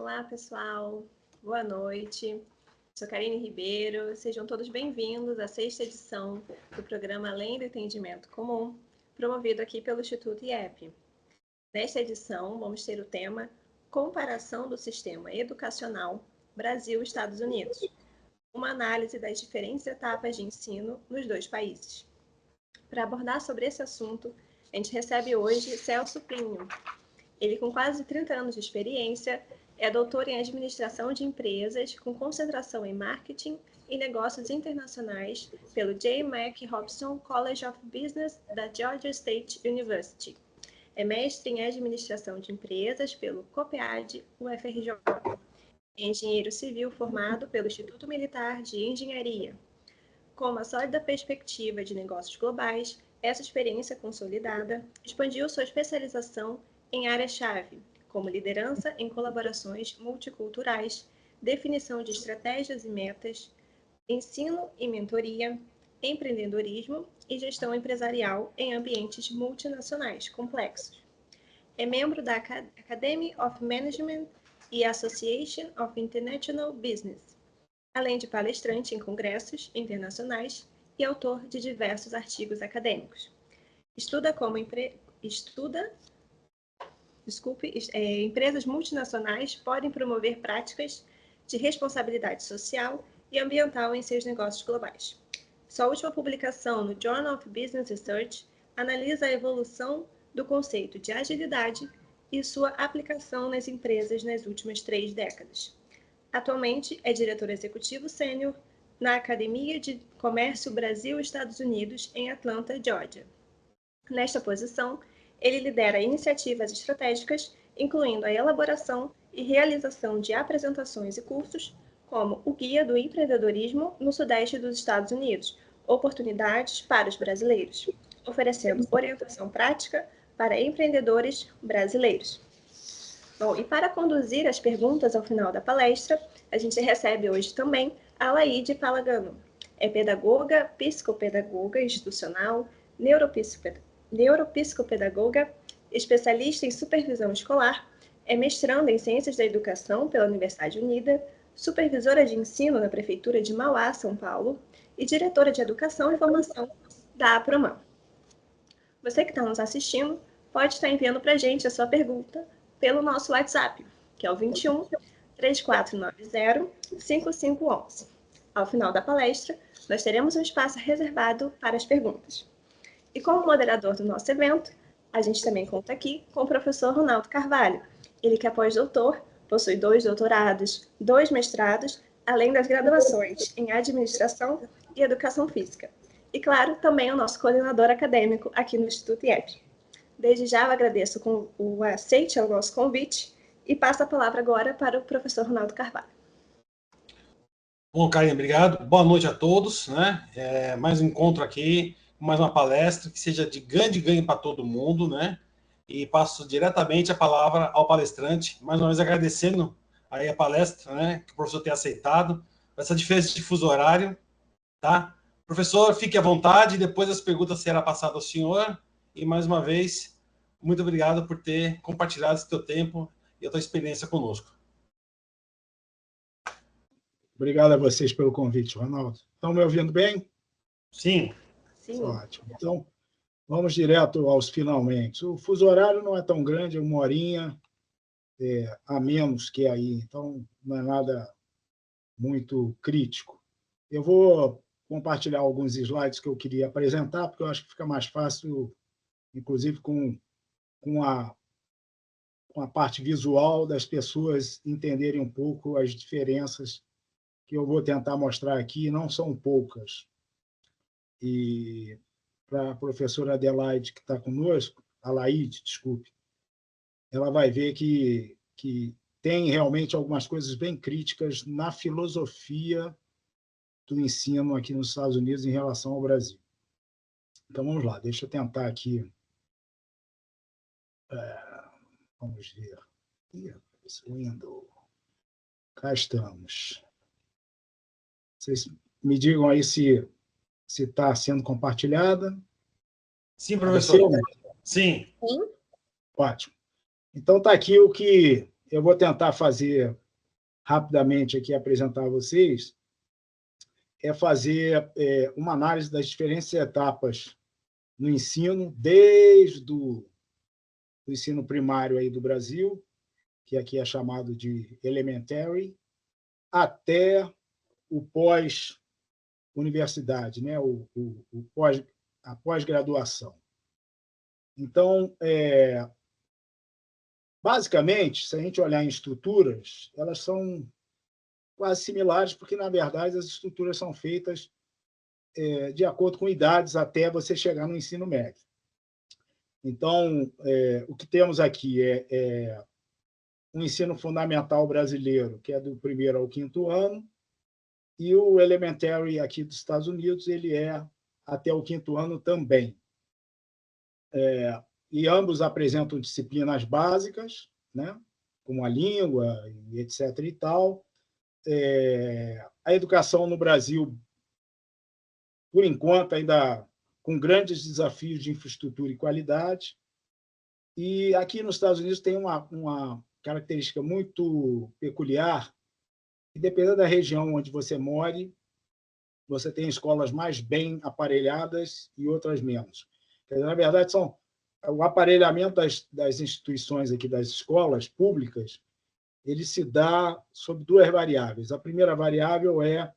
Olá, pessoal. Boa noite. Sou Karine Ribeiro. Sejam todos bem-vindos à 6ª edição do programa Além do Entendimento Comum, promovido aqui pelo Instituto IEP. Nesta edição, vamos ter o tema Comparação do Sistema Educacional Brasil-Estados Unidos, uma análise das diferentes etapas de ensino nos dois países. Para abordar sobre esse assunto, a gente recebe hoje Celso Plínio. Ele, com quase 30 anos de experiência, é doutor em Administração de Empresas, com concentração em Marketing e Negócios Internacionais pelo J. Mac Hobson College of Business da Georgia State University. É mestre em Administração de Empresas pelo COPEAD UFRJ. É engenheiro civil formado pelo Instituto Militar de Engenharia. Com uma sólida perspectiva de negócios globais, essa experiência consolidada expandiu sua especialização em áreas-chave, como liderança em colaborações multiculturais, definição de estratégias e metas, ensino e mentoria, empreendedorismo e gestão empresarial em ambientes multinacionais complexos. É membro da Academy of Management e Association of International Business, além de palestrante em congressos internacionais e autor de diversos artigos acadêmicos. Empresas multinacionais podem promover práticas de responsabilidade social e ambiental em seus negócios globais. Sua última publicação no Journal of Business Research analisa a evolução do conceito de agilidade e sua aplicação nas empresas nas últimas 3 décadas. Atualmente é diretor executivo sênior na Academia de Comércio Brasil-Estados Unidos, em Atlanta, Georgia. Nesta posição, ele lidera iniciativas estratégicas, incluindo a elaboração e realização de apresentações e cursos, como o Guia do Empreendedorismo no Sudeste dos Estados Unidos, Oportunidades para os Brasileiros, oferecendo orientação prática para empreendedores brasileiros. Bom, e para conduzir as perguntas ao final da palestra, a gente recebe hoje também a Laide Palagano. É pedagoga, psicopedagoga institucional, neuropsicopedagoga, especialista em supervisão escolar, é mestranda em Ciências da Educação pela Universidade Unida, supervisora de ensino na Prefeitura de Mauá, São Paulo, e diretora de Educação e Formação da APROMAN. Você que está nos assistindo pode estar enviando para a gente a sua pergunta pelo nosso WhatsApp, que é o 21 3490 5511. Ao final da palestra, nós teremos um espaço reservado para as perguntas. E como moderador do nosso evento, a gente também conta aqui com o professor Ronaldo Carvalho. Ele que é pós-doutor, possui 2 doutorados, 2 mestrados, além das graduações em Administração e Educação Física. E, claro, também o nosso coordenador acadêmico aqui no Instituto IEP. Desde já eu agradeço o aceite ao nosso convite e passo a palavra agora para o professor Ronaldo Carvalho. Bom, Karine, obrigado. Boa noite a todos, né? Mais um encontro aqui, mais uma palestra que seja de grande ganho para todo mundo, né? E passo diretamente a palavra ao palestrante, mais uma vez agradecendo aí a palestra, né? Que o professor tenha aceitado, essa diferença de fuso horário, tá? Professor, fique à vontade, depois as perguntas serão passadas ao senhor, e mais uma vez, muito obrigado por ter compartilhado esse teu tempo e a tua experiência conosco. Obrigado a vocês pelo convite, Ronaldo. Estão me ouvindo bem? Sim. Sim. Ótimo. Então, vamos direto aos finalmente. O fuso horário não é tão grande, é 1 horinha a menos que aí, então não é nada muito crítico. Eu vou compartilhar alguns slides que eu queria apresentar, porque eu acho que fica mais fácil, inclusive com a parte visual das pessoas entenderem um pouco as diferenças que eu vou tentar mostrar aqui, não são poucas. E para a professora Adelaide, que está conosco, Alaide, desculpe, ela vai ver que tem realmente algumas coisas bem críticas na filosofia do ensino aqui nos Estados Unidos em relação ao Brasil. Então, vamos lá, deixa eu tentar aqui. Vamos ver. Window. Cá estamos. Vocês me digam aí se está sendo compartilhada. Sim, professor. Apareceu? Sim. Ótimo. Então, está aqui o que eu vou tentar fazer rapidamente aqui, apresentar a vocês, é fazer uma análise das diferentes etapas no ensino, desde o ensino primário aí do Brasil, que aqui é chamado de elementary, até o pós-universidade, né? A pós-graduação. Então, basicamente, se a gente olhar em estruturas, elas são quase similares, porque, na verdade, as estruturas são feitas de acordo com idades até você chegar no ensino médio. Então, o que temos aqui é um ensino fundamental brasileiro, que é do 1º ao 5º ano, e o elementary aqui dos Estados Unidos, ele é até o 5º ano também. E ambos apresentam disciplinas básicas, né, como a língua, e etc. e tal. A educação no Brasil, por enquanto, ainda com grandes desafios de infraestrutura e qualidade. E aqui nos Estados Unidos tem uma característica muito peculiar, que, dependendo da região onde você more, você tem escolas mais bem aparelhadas e outras menos. Na verdade, o aparelhamento das instituições aqui, das escolas públicas, ele se dá sob 2 variáveis. A primeira variável é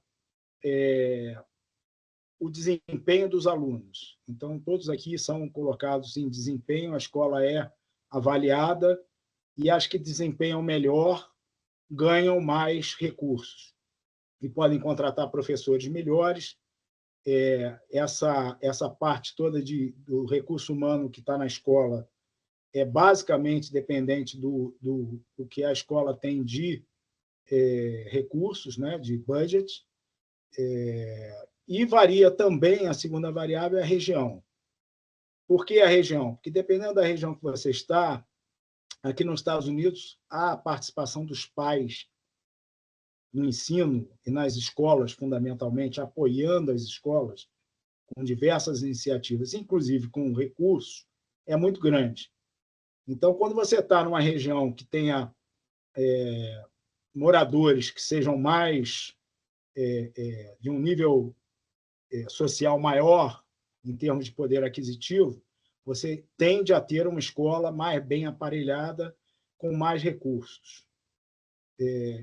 o desempenho dos alunos. Então, todos aqui são colocados em desempenho, a escola é avaliada, e as que desempenham melhor ganham mais recursos e podem contratar professores melhores. Essa parte toda do recurso humano que está na escola é basicamente dependente do que a escola tem de recursos, né, de budget, e varia também, a segunda variável é a região. Por que a região? Porque, dependendo da região que você está, aqui nos Estados Unidos, a participação dos pais no ensino e nas escolas, fundamentalmente, apoiando as escolas com diversas iniciativas, inclusive com recursos, é muito grande. Então, quando você está numa região que tenha moradores que sejam mais de um nível social maior, em termos de poder aquisitivo, você tende a ter uma escola mais bem aparelhada, com mais recursos.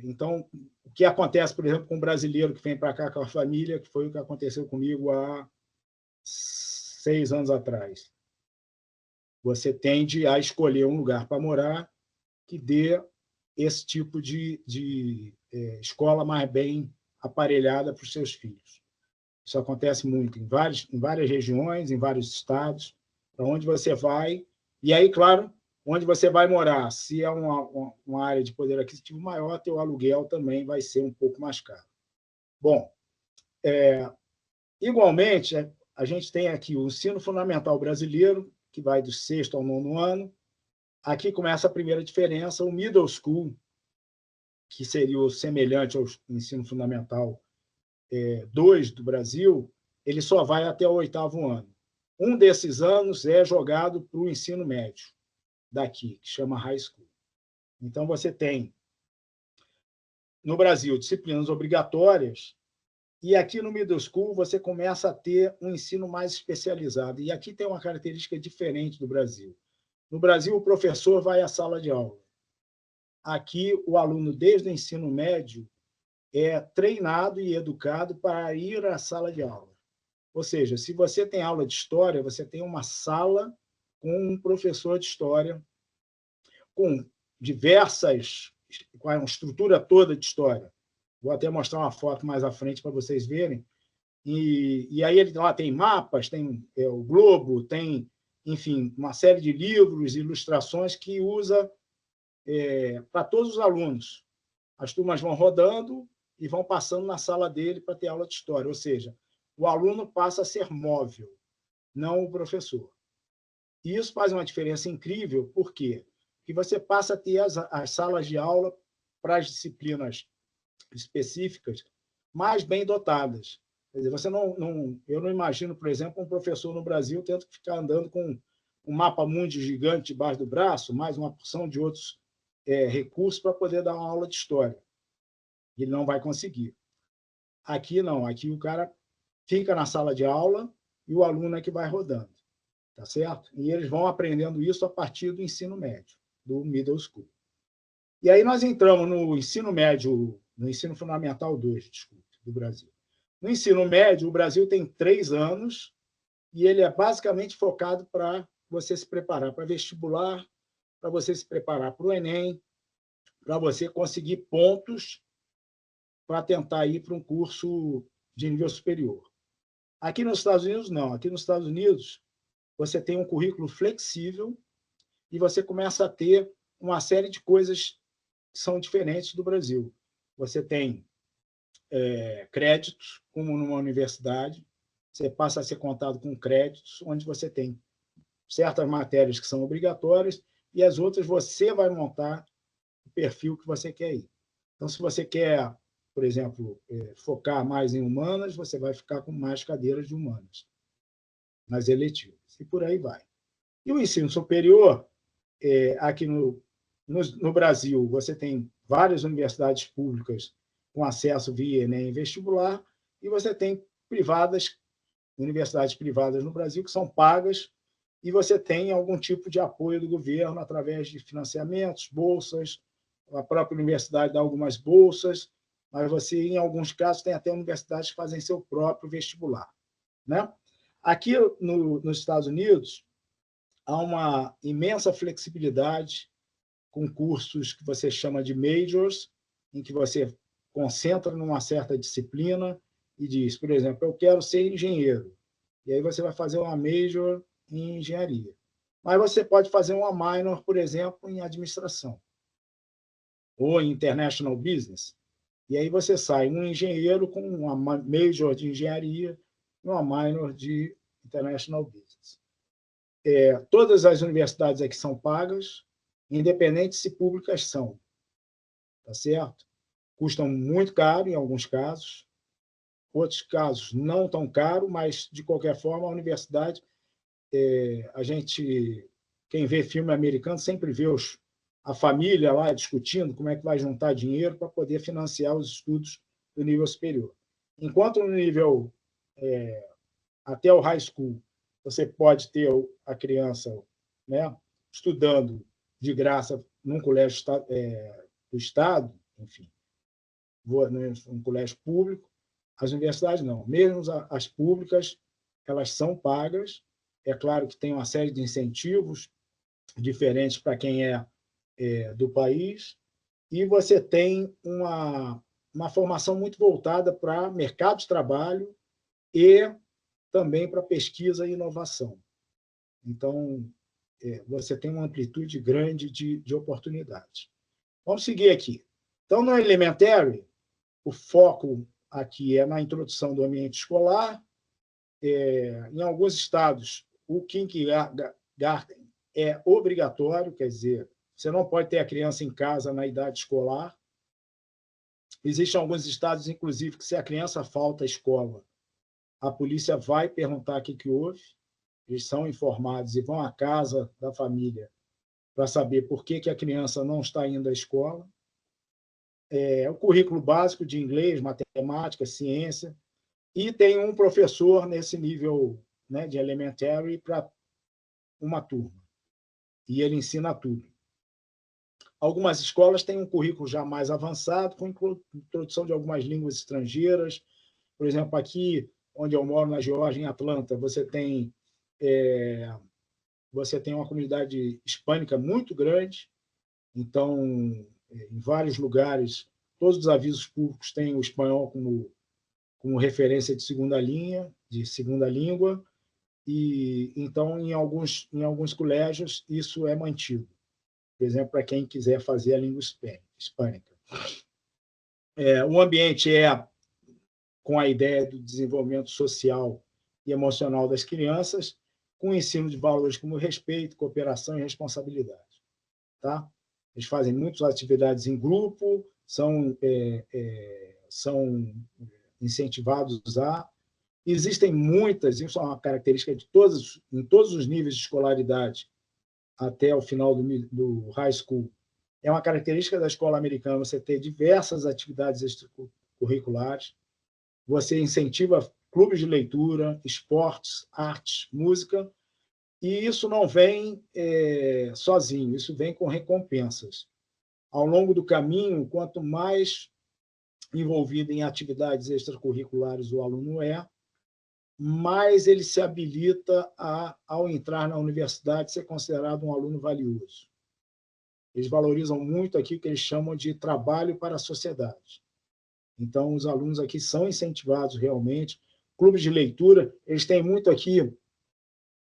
Então, o que acontece, por exemplo, com um brasileiro que vem para cá com a família, que foi o que aconteceu comigo há 6 anos atrás. Você tende a escolher um lugar para morar que dê esse tipo de escola mais bem aparelhada para os seus filhos. Isso acontece muito em várias regiões, em vários estados, para onde você vai. E aí, claro, onde você vai morar, se é uma área de poder aquisitivo maior, teu aluguel também vai ser um pouco mais caro. Bom, igualmente, a gente tem aqui o ensino fundamental brasileiro, que vai do 6º ao 9º ano. Aqui começa a primeira diferença, o middle school, que seria o semelhante ao ensino fundamental 2 do Brasil, ele só vai até o 8º ano. Um desses anos é jogado para o ensino médio daqui, que chama high school. Então, você tem, no Brasil, disciplinas obrigatórias, e aqui no middle school você começa a ter um ensino mais especializado. E aqui tem uma característica diferente do Brasil. No Brasil, o professor vai à sala de aula. Aqui, o aluno, desde o ensino médio, é treinado e educado para ir à sala de aula. Ou seja, se você tem aula de história, você tem uma sala com um professor de história, com uma estrutura toda de história. Vou até mostrar uma foto mais à frente para vocês verem. E aí ele lá tem mapas, tem o globo, tem, enfim, uma série de livros, ilustrações que usa para todos os alunos. As turmas vão rodando e vão passando na sala dele para ter aula de história. Ou seja, o aluno passa a ser móvel, não o professor. E isso faz uma diferença incrível, por quê? Porque você passa a ter as salas de aula para as disciplinas específicas mais bem dotadas. Quer dizer, eu não imagino, por exemplo, um professor no Brasil tendo que ficar andando com um mapa mundi gigante debaixo do braço, mais uma porção de outros recursos para poder dar uma aula de história. Ele não vai conseguir. Aqui não, aqui o cara fica na sala de aula e o aluno é que vai rodando, tá certo? E eles vão aprendendo isso a partir do ensino médio, do middle school. E aí nós entramos no ensino médio, no ensino fundamental 2, desculpe, do Brasil. No ensino médio, o Brasil tem 3 anos e ele é basicamente focado para você se preparar para vestibular, para você se preparar para o Enem, para você conseguir pontos para tentar ir para um curso de nível superior. Aqui nos Estados Unidos, não. Aqui nos Estados Unidos, você tem um currículo flexível e você começa a ter uma série de coisas que são diferentes do Brasil. Você tem créditos, como numa universidade, você passa a ser contado com créditos, onde você tem certas matérias que são obrigatórias e as outras você vai montar o perfil que você quer ir. Então, se você quer, por exemplo, focar mais em humanas, você vai ficar com mais cadeiras de humanas nas eletivas, e por aí vai. E o ensino superior, aqui no Brasil, você tem várias universidades públicas com acesso via Enem e vestibular, e você tem universidades privadas no Brasil que são pagas, e você tem algum tipo de apoio do governo através de financiamentos, bolsas, a própria universidade dá algumas bolsas, mas você, em alguns casos, tem até universidades que fazem seu próprio vestibular, né? Aqui nos Estados Unidos, há uma imensa flexibilidade com cursos que você chama de majors, em que você concentra numa certa disciplina e diz, por exemplo, eu quero ser engenheiro. E aí você vai fazer uma major em engenharia. Mas você pode fazer uma minor, por exemplo, em administração ou em international business. E aí você sai um engenheiro com uma major de engenharia e uma minor de international business. Todas as universidades aqui são pagas, independente se públicas são, tá certo? Custam muito caro em alguns casos, outros casos não tão caro, mas, de qualquer forma, a universidade, quem vê filme americano sempre vê a família lá discutindo como é que vai juntar dinheiro para poder financiar os estudos do nível superior. Enquanto no nível até o high school, você pode ter a criança, né, estudando de graça num colégio do Estado, enfim, num colégio público. As universidades não. Mesmo as públicas, elas são pagas. É claro que tem uma série de incentivos diferentes para quem é do país, e você tem uma formação muito voltada para mercado de trabalho e também para pesquisa e inovação. Então, você tem uma amplitude grande de oportunidades. Vamos seguir aqui. Então, no Elementary, o foco aqui é na introdução do ambiente escolar. Em alguns estados, o kindergarten é obrigatório, quer dizer, você não pode ter a criança em casa na idade escolar. Existem alguns estados, inclusive, que se a criança falta à escola, a polícia vai perguntar o que houve, eles são informados e vão à casa da família para saber por que a criança não está indo à escola. O currículo básico de inglês, matemática, ciência, e tem um professor nesse nível, né, de elementary para uma turma, e ele ensina tudo. Algumas escolas têm um currículo já mais avançado, com introdução de algumas línguas estrangeiras. Por exemplo, aqui, onde eu moro, na Geórgia, em Atlanta, você tem uma comunidade hispânica muito grande. Então, em vários lugares, todos os avisos públicos têm o espanhol como referência de segunda linha, de segunda língua, e então, em alguns colégios, isso é mantido. Por exemplo, para quem quiser fazer a língua hispânica. O ambiente com a ideia do desenvolvimento social e emocional das crianças, com o ensino de valores como respeito, cooperação e responsabilidade. Tá? Eles fazem muitas atividades em grupo, são incentivados a... Existem muitas, isso é uma característica em todos os níveis de escolaridade, até o final do high school, É uma característica da escola americana você ter diversas atividades extracurriculares, você incentiva clubes de leitura, esportes, artes, música, e isso não vem sozinho, isso vem com recompensas. Ao longo do caminho, quanto mais envolvido em atividades extracurriculares o aluno mais ele se habilita ao entrar na universidade, ser considerado um aluno valioso. Eles valorizam muito aqui o que eles chamam de trabalho para a sociedade. Então, os alunos aqui são incentivados realmente. Clubes de leitura, eles têm muito aqui,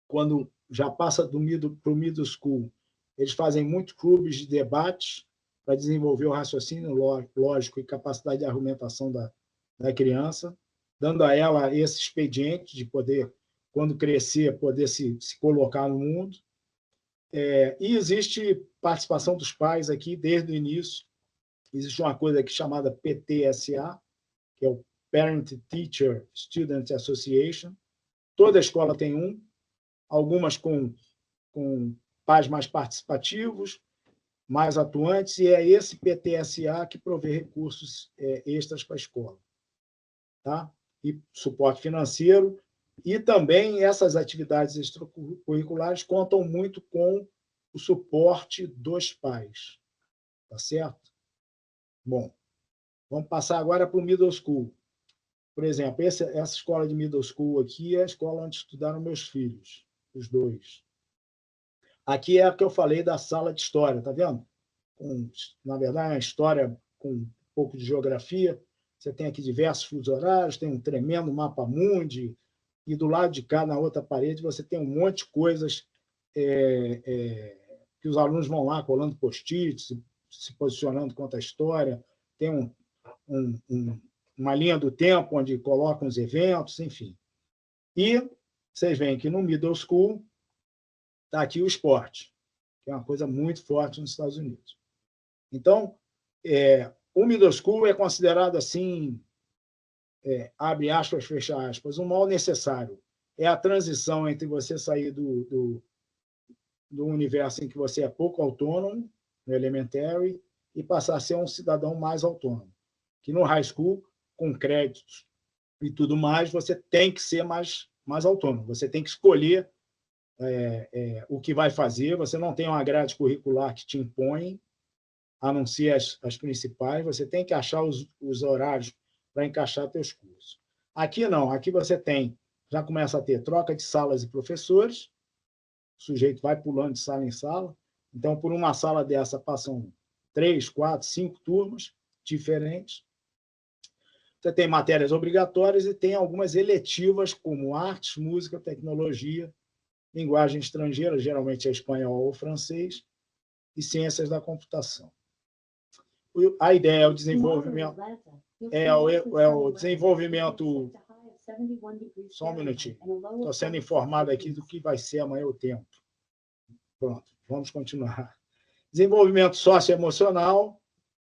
quando já passa para o middle school, eles fazem muitos clubes de debate para desenvolver o raciocínio lógico e capacidade de argumentação da criança, dando a ela esse expediente de poder, quando crescer, poder se colocar no mundo. E existe participação dos pais aqui desde o início. Existe uma coisa aqui chamada PTSA, que é o Parent Teacher Student Association. Toda escola tem um, algumas com pais mais participativos, mais atuantes, e é esse PTSA que provê recursos extras para a escola. Tá? E suporte financeiro, e também essas atividades extracurriculares contam muito com o suporte dos pais. Tá certo? Bom, vamos passar agora para o middle school. Por exemplo, essa escola de middle school aqui é a escola onde estudaram meus filhos, os dois. Aqui é a que eu falei da sala de história, tá vendo? Na verdade, é uma história com um pouco de geografia. Você tem aqui diversos fusos horários, tem um tremendo mapa mundi, e do lado de cá, na outra parede, você tem um monte de coisas que os alunos vão lá colando post-its, se posicionando quanto à história. Tem uma linha do tempo onde colocam os eventos, enfim. E vocês veem que no middle school está aqui o esporte, que é uma coisa muito forte nos Estados Unidos. Então, o middle school é considerado assim, abre aspas, fecha aspas, um mal necessário. É a transição entre você sair do universo em que você é pouco autônomo, no elementary, e passar a ser um cidadão mais autônomo. Que no high school, com créditos e tudo mais, você tem que ser mais autônomo. Você tem que escolher o que vai fazer. Você não tem uma grade curricular que te impõe, a não ser as principais. Você tem que achar os horários para encaixar teus cursos. Aqui não. Aqui você já começa a ter troca de salas e professores. O sujeito vai pulando de sala em sala. Então, por uma sala dessa, passam 3, 4, 5 turmas diferentes. Você tem matérias obrigatórias e tem algumas eletivas, como artes, música, tecnologia, linguagem estrangeira, geralmente é espanhol ou francês, e ciências da computação. A ideia é o desenvolvimento... o desenvolvimento... Só um minutinho. Estou sendo informado aqui do que vai ser amanhã o tempo. Pronto, vamos continuar. Desenvolvimento socioemocional,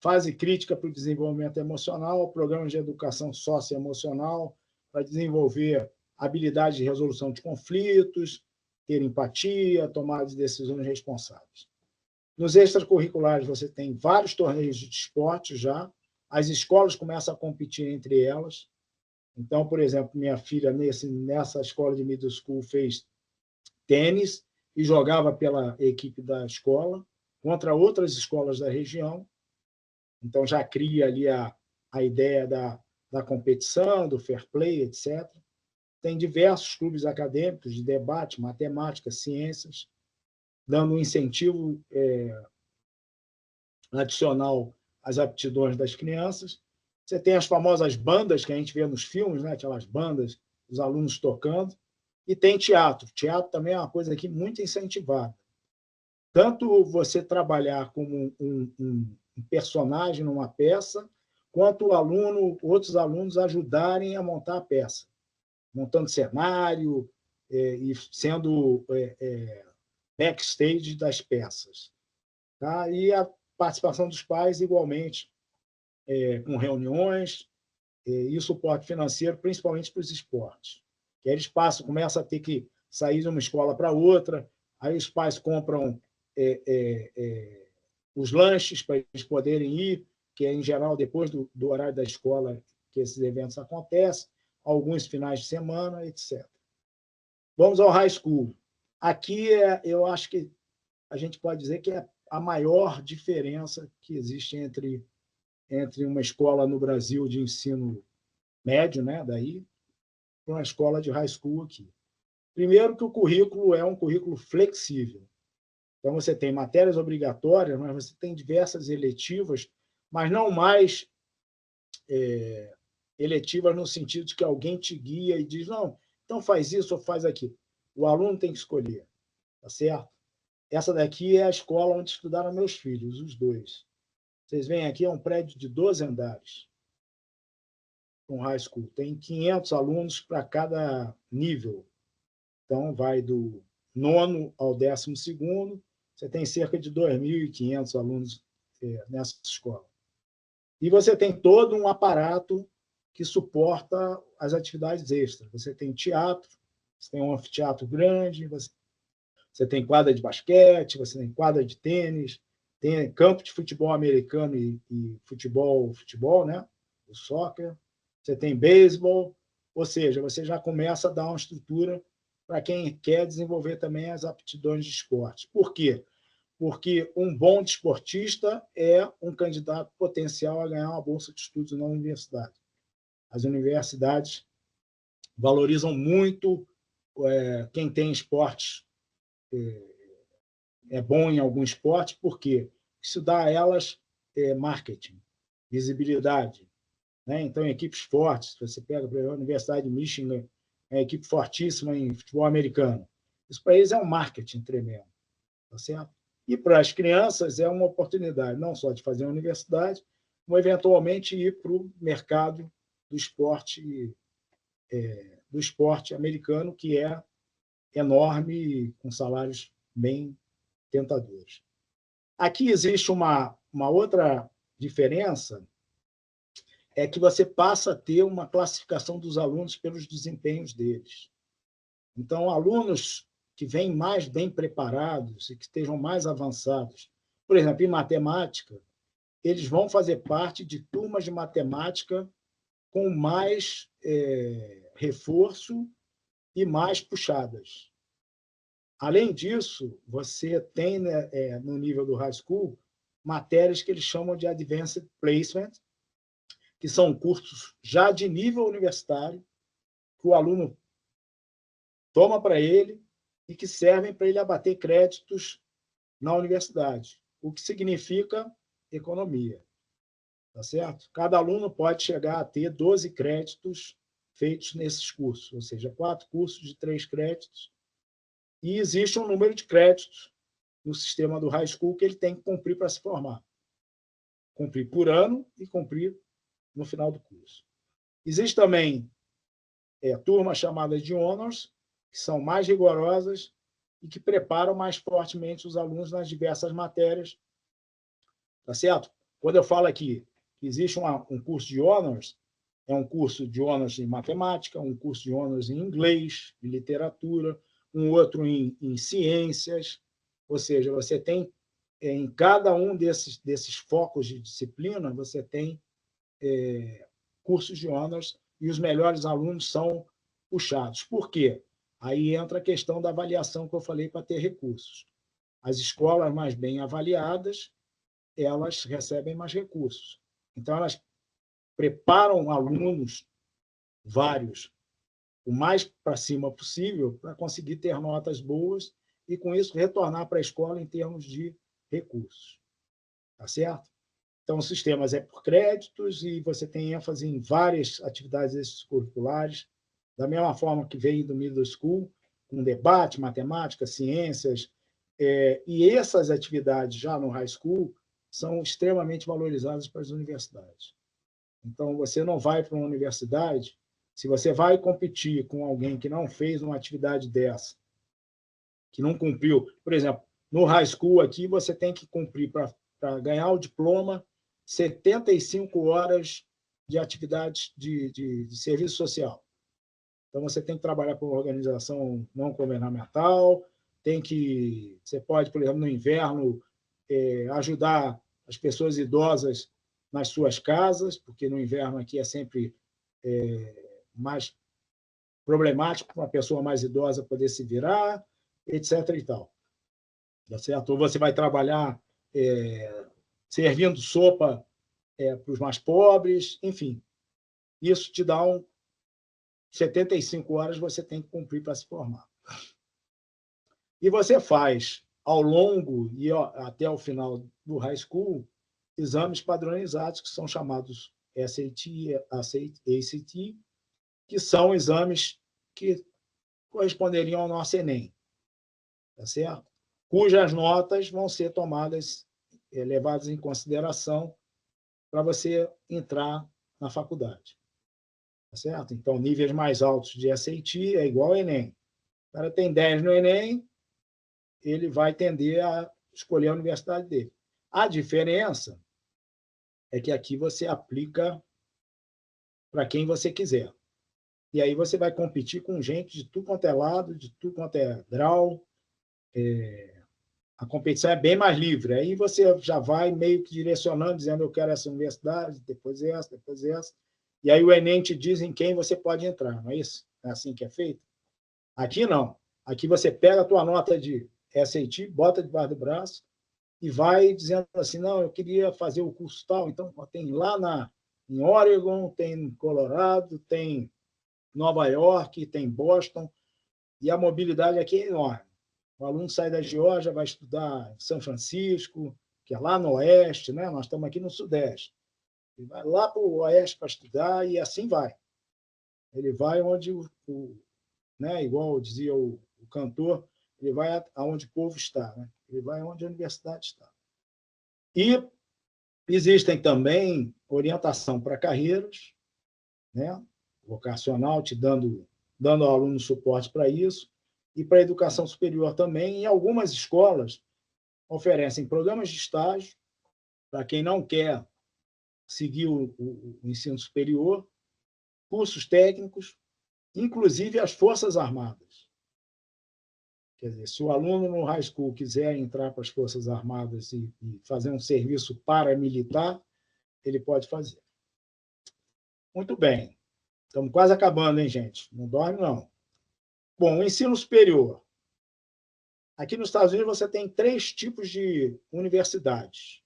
fase crítica para o desenvolvimento emocional, programa de educação socioemocional para desenvolver habilidade de resolução de conflitos, ter empatia, tomar decisões responsáveis. Nos extracurriculares, você tem vários torneios de esporte já, as escolas começam a competir entre elas. Então, por exemplo, minha filha, nessa escola de middle school, fez tênis e jogava pela equipe da escola contra outras escolas da região. Então, já cria ali a ideia da competição, do fair play, etc. Tem diversos clubes acadêmicos de debate, matemática, ciências, dando um incentivo adicional às aptidões das crianças. Você tem as famosas bandas que a gente vê nos filmes, né? Aquelas bandas, os alunos tocando. E tem teatro. Teatro também é uma coisa aqui muito incentivada. Tanto você trabalhar como um personagem numa peça, quanto outros alunos ajudarem a montar a peça, montando cenário e sendo backstage das peças. Tá? E a participação dos pais, igualmente, com reuniões e suporte financeiro, principalmente para os esportes. Que eles começam a ter que sair de uma escola para outra, aí os pais compram os lanches para eles poderem ir, que é, em geral, depois do horário da escola que esses eventos acontecem, alguns finais de semana, etc. Vamos ao high school. Aqui, eu acho que a gente pode dizer que é a maior diferença que existe entre uma escola no Brasil de ensino médio, né, daí, e uma escola de high school aqui. Primeiro que o currículo é um currículo flexível. Então, você tem matérias obrigatórias, mas você tem diversas eletivas, mas não mais eletivas no sentido de que alguém te guia e diz, não, então faz isso ou faz aquilo. O aluno tem que escolher, tá certo? Essa daqui é a escola onde estudaram meus filhos, os dois. Vocês veem aqui, é um prédio de 12 andares, um high school. Tem 500 alunos para cada nível. Então, vai do 9º ao 12º, você tem cerca de 2.500 alunos nessa escola. E você tem todo um aparato que suporta as atividades extras. Você tem teatro, você tem um anfiteatro grande, você tem quadra de basquete, você tem quadra de tênis, tem campo de futebol americano e futebol, né? O soccer. Você tem beisebol, ou seja, você já começa a dar uma estrutura para quem quer desenvolver também as aptidões de esporte. Por quê? Porque um bom desportista é um candidato potencial a ganhar uma bolsa de estudos na universidade. As universidades valorizam muito quem tem esportes, é bom em algum esporte, porque isso dá a elas marketing, visibilidade. Né? Então, equipes fortes, você pega, por exemplo, a Universidade de Michigan, é uma equipe fortíssima em futebol americano. Isso para eles é um marketing tremendo. Tá certo? E para as crianças é uma oportunidade não só de fazer a universidade, como eventualmente ir para o mercado do esporte americano, que é enorme e com salários bem tentadores. Aqui existe uma outra diferença, é que você passa a ter uma classificação dos alunos pelos desempenhos deles. Então, alunos que vêm mais bem preparados e que estejam mais avançados, por exemplo, em matemática, eles vão fazer parte de turmas de matemática com mais reforço e mais puxadas. Além disso, você tem, né, no nível do high school, matérias que eles chamam de Advanced Placement, que são cursos já de nível universitário, que o aluno toma para ele e que servem para ele abater créditos na universidade, o que significa economia. Tá certo? Cada aluno pode chegar a ter 12 créditos feitos nesses cursos, ou seja, 4 cursos de 3 créditos, e existe um número de créditos no sistema do high school que ele tem que cumprir para se formar. Cumprir por ano e cumprir no final do curso. Existe também turmas chamadas de honors, que são mais rigorosas e que preparam mais fortemente os alunos nas diversas matérias. Tá certo? Quando eu falo aqui que existe um curso de honors, é um curso de honors em matemática, um curso de honors em inglês, em literatura, um outro em ciências, ou seja, você tem, em cada um desses focos de disciplina, você tem cursos de honors e os melhores alunos são puxados. Por quê? Aí entra a questão da avaliação que eu falei para ter recursos. As escolas mais bem avaliadas, elas recebem mais recursos. Então, elas preparam alunos, vários, o mais para cima possível, para conseguir ter notas boas e, com isso, retornar para a escola em termos de recursos. Tá certo? Então, os sistemas é por créditos e você tem ênfase em várias atividades extracurriculares, da mesma forma que vem do middle school, com debate, matemática, ciências, e essas atividades já no high school são extremamente valorizadas para as universidades. Então, você não vai para uma universidade, se você vai competir com alguém que não fez uma atividade dessa, que não cumpriu, por exemplo, no high school aqui, você tem que cumprir para ganhar o diploma 75 horas de atividades de serviço social. Então, você tem que trabalhar com uma organização não governamental, você pode, por exemplo, no inverno, ajudar as pessoas idosas nas suas casas, porque no inverno aqui é sempre mais problemático para uma pessoa mais idosa poder se virar, etc. e tal. Tá certo? Ou você vai trabalhar servindo sopa para os mais pobres, enfim. Isso te dá 75 horas você tem que cumprir para se formar. E você faz, ao longo e até o final do high school, exames padronizados, que são chamados SAT, ACT, que são exames que corresponderiam ao nosso Enem, tá certo? Cujas notas vão ser levadas em consideração para você entrar na faculdade. Tá certo? Então, níveis mais altos de SAT é igual ao Enem. O cara tem 10 no Enem, ele vai tender a escolher a universidade dele. A diferença é que aqui você aplica para quem você quiser. E aí você vai competir com gente de tudo quanto é lado, de tudo quanto é grau. A competição é bem mais livre. Aí você já vai meio que direcionando, dizendo eu quero essa universidade, depois essa, depois essa. E aí o Enem te diz em quem você pode entrar, não é isso? É assim que é feito? Aqui não. Aqui você pega a tua nota de SAT, bota debaixo do braço e vai dizendo assim, não, eu queria fazer o curso tal. Então, tem lá em Oregon, tem em Colorado, tem Nova York, tem Boston, e a mobilidade aqui é enorme. O aluno sai da Geórgia, vai estudar em São Francisco, que é lá no oeste, né? Nós estamos aqui no sudeste. Ele vai lá para o oeste para estudar e assim vai. Ele vai onde né? Igual dizia o cantor, ele vai aonde o povo está, né? Ele vai onde a universidade está. E existem também orientação para carreiras, né? Vocacional, te dando ao aluno suporte para isso, e para a educação superior também. E algumas escolas oferecem programas de estágio para quem não quer seguir o ensino superior, cursos técnicos, inclusive as Forças Armadas. Quer dizer, se o aluno no high school quiser entrar para as Forças Armadas e fazer um serviço paramilitar, ele pode fazer. Muito bem. Estamos quase acabando, hein, gente? Não dorme, não. Bom, o ensino superior. Aqui nos Estados Unidos você tem 3 tipos de universidades.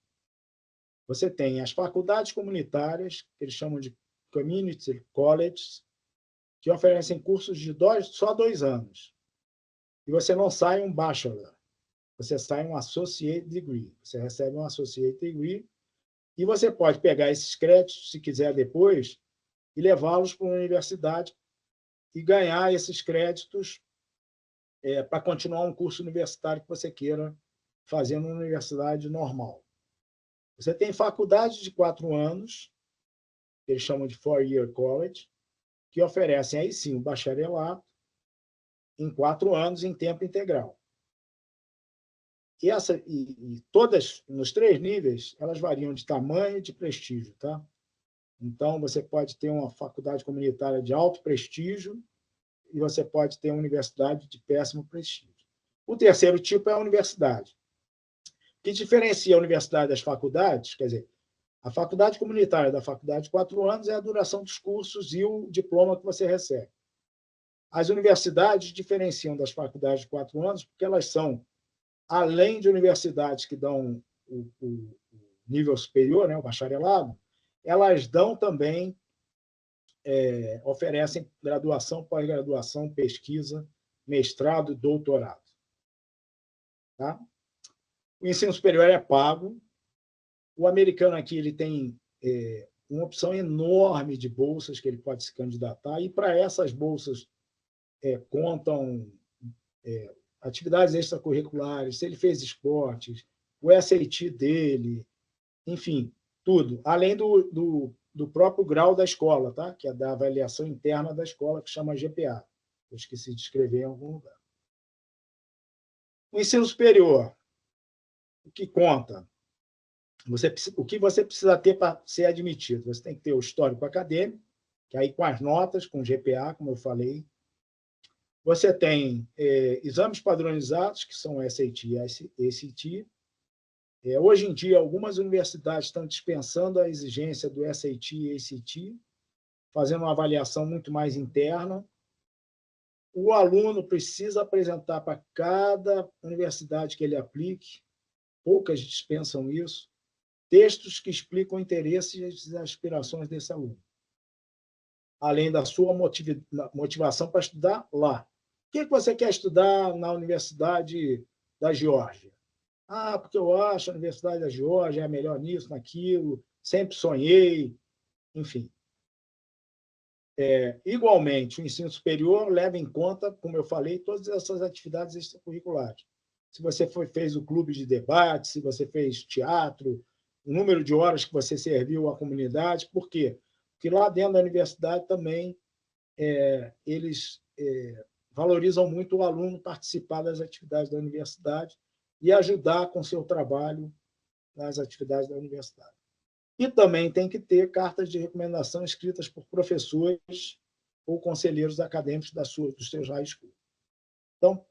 Você tem as faculdades comunitárias, que eles chamam de community colleges, que oferecem cursos de só 2 anos. E você não sai um bachelor, você sai um associate degree. Você recebe um associate degree e você pode pegar esses créditos, se quiser depois, e levá-los para uma universidade e ganhar esses créditos para continuar um curso universitário que você queira fazer numa universidade normal. Você tem faculdade de 4 anos, que eles chamam de 4-year college, que oferecem aí sim o bacharelato em 4 anos em tempo integral. E todas, nos 3 níveis, elas variam de tamanho e de prestígio. Tá? Então, você pode ter uma faculdade comunitária de alto prestígio e você pode ter uma universidade de péssimo prestígio. O terceiro tipo é a universidade. O que diferencia a universidade das faculdades, quer dizer, a faculdade comunitária da faculdade de 4 anos é a duração dos cursos e o diploma que você recebe. As universidades diferenciam das faculdades de 4 anos porque elas são, além de universidades que dão o nível superior, né, o bacharelado, elas dão também, oferecem graduação, pós-graduação, pesquisa, mestrado e doutorado. Tá? O ensino superior é pago. O americano aqui ele tem uma opção enorme de bolsas que ele pode se candidatar, e para essas bolsas contam atividades extracurriculares, se ele fez esportes, o SAT dele, enfim, tudo. Além do próprio grau da escola, tá? Que é da avaliação interna da escola, que chama GPA. Eu esqueci de escrever em algum lugar. O ensino superior, o que conta? O que você precisa ter para ser admitido? Você tem que ter o histórico acadêmico, que aí com as notas, com o GPA, como eu falei. Você tem exames padronizados, que são SAT e ACT. Hoje em dia, algumas universidades estão dispensando a exigência do SAT e ACT, fazendo uma avaliação muito mais interna. O aluno precisa apresentar para cada universidade que ele aplique, poucas dispensam isso, textos que explicam interesses e aspirações desse aluno, além da sua motivação para estudar lá. O que você quer estudar na Universidade da Geórgia? Porque eu acho a Universidade da Geórgia é a melhor nisso, naquilo, sempre sonhei, enfim. Igualmente, o ensino superior leva em conta, como eu falei, todas essas atividades extracurriculares. Se você fez o clube de debate, se você fez teatro, o número de horas que você serviu à comunidade. Por quê? Porque lá dentro da universidade também eles valorizam muito o aluno participar das atividades da universidade e ajudar com seu trabalho nas atividades da universidade. E também tem que ter cartas de recomendação escritas por professores ou conselheiros acadêmicos dos seus high schools. Então,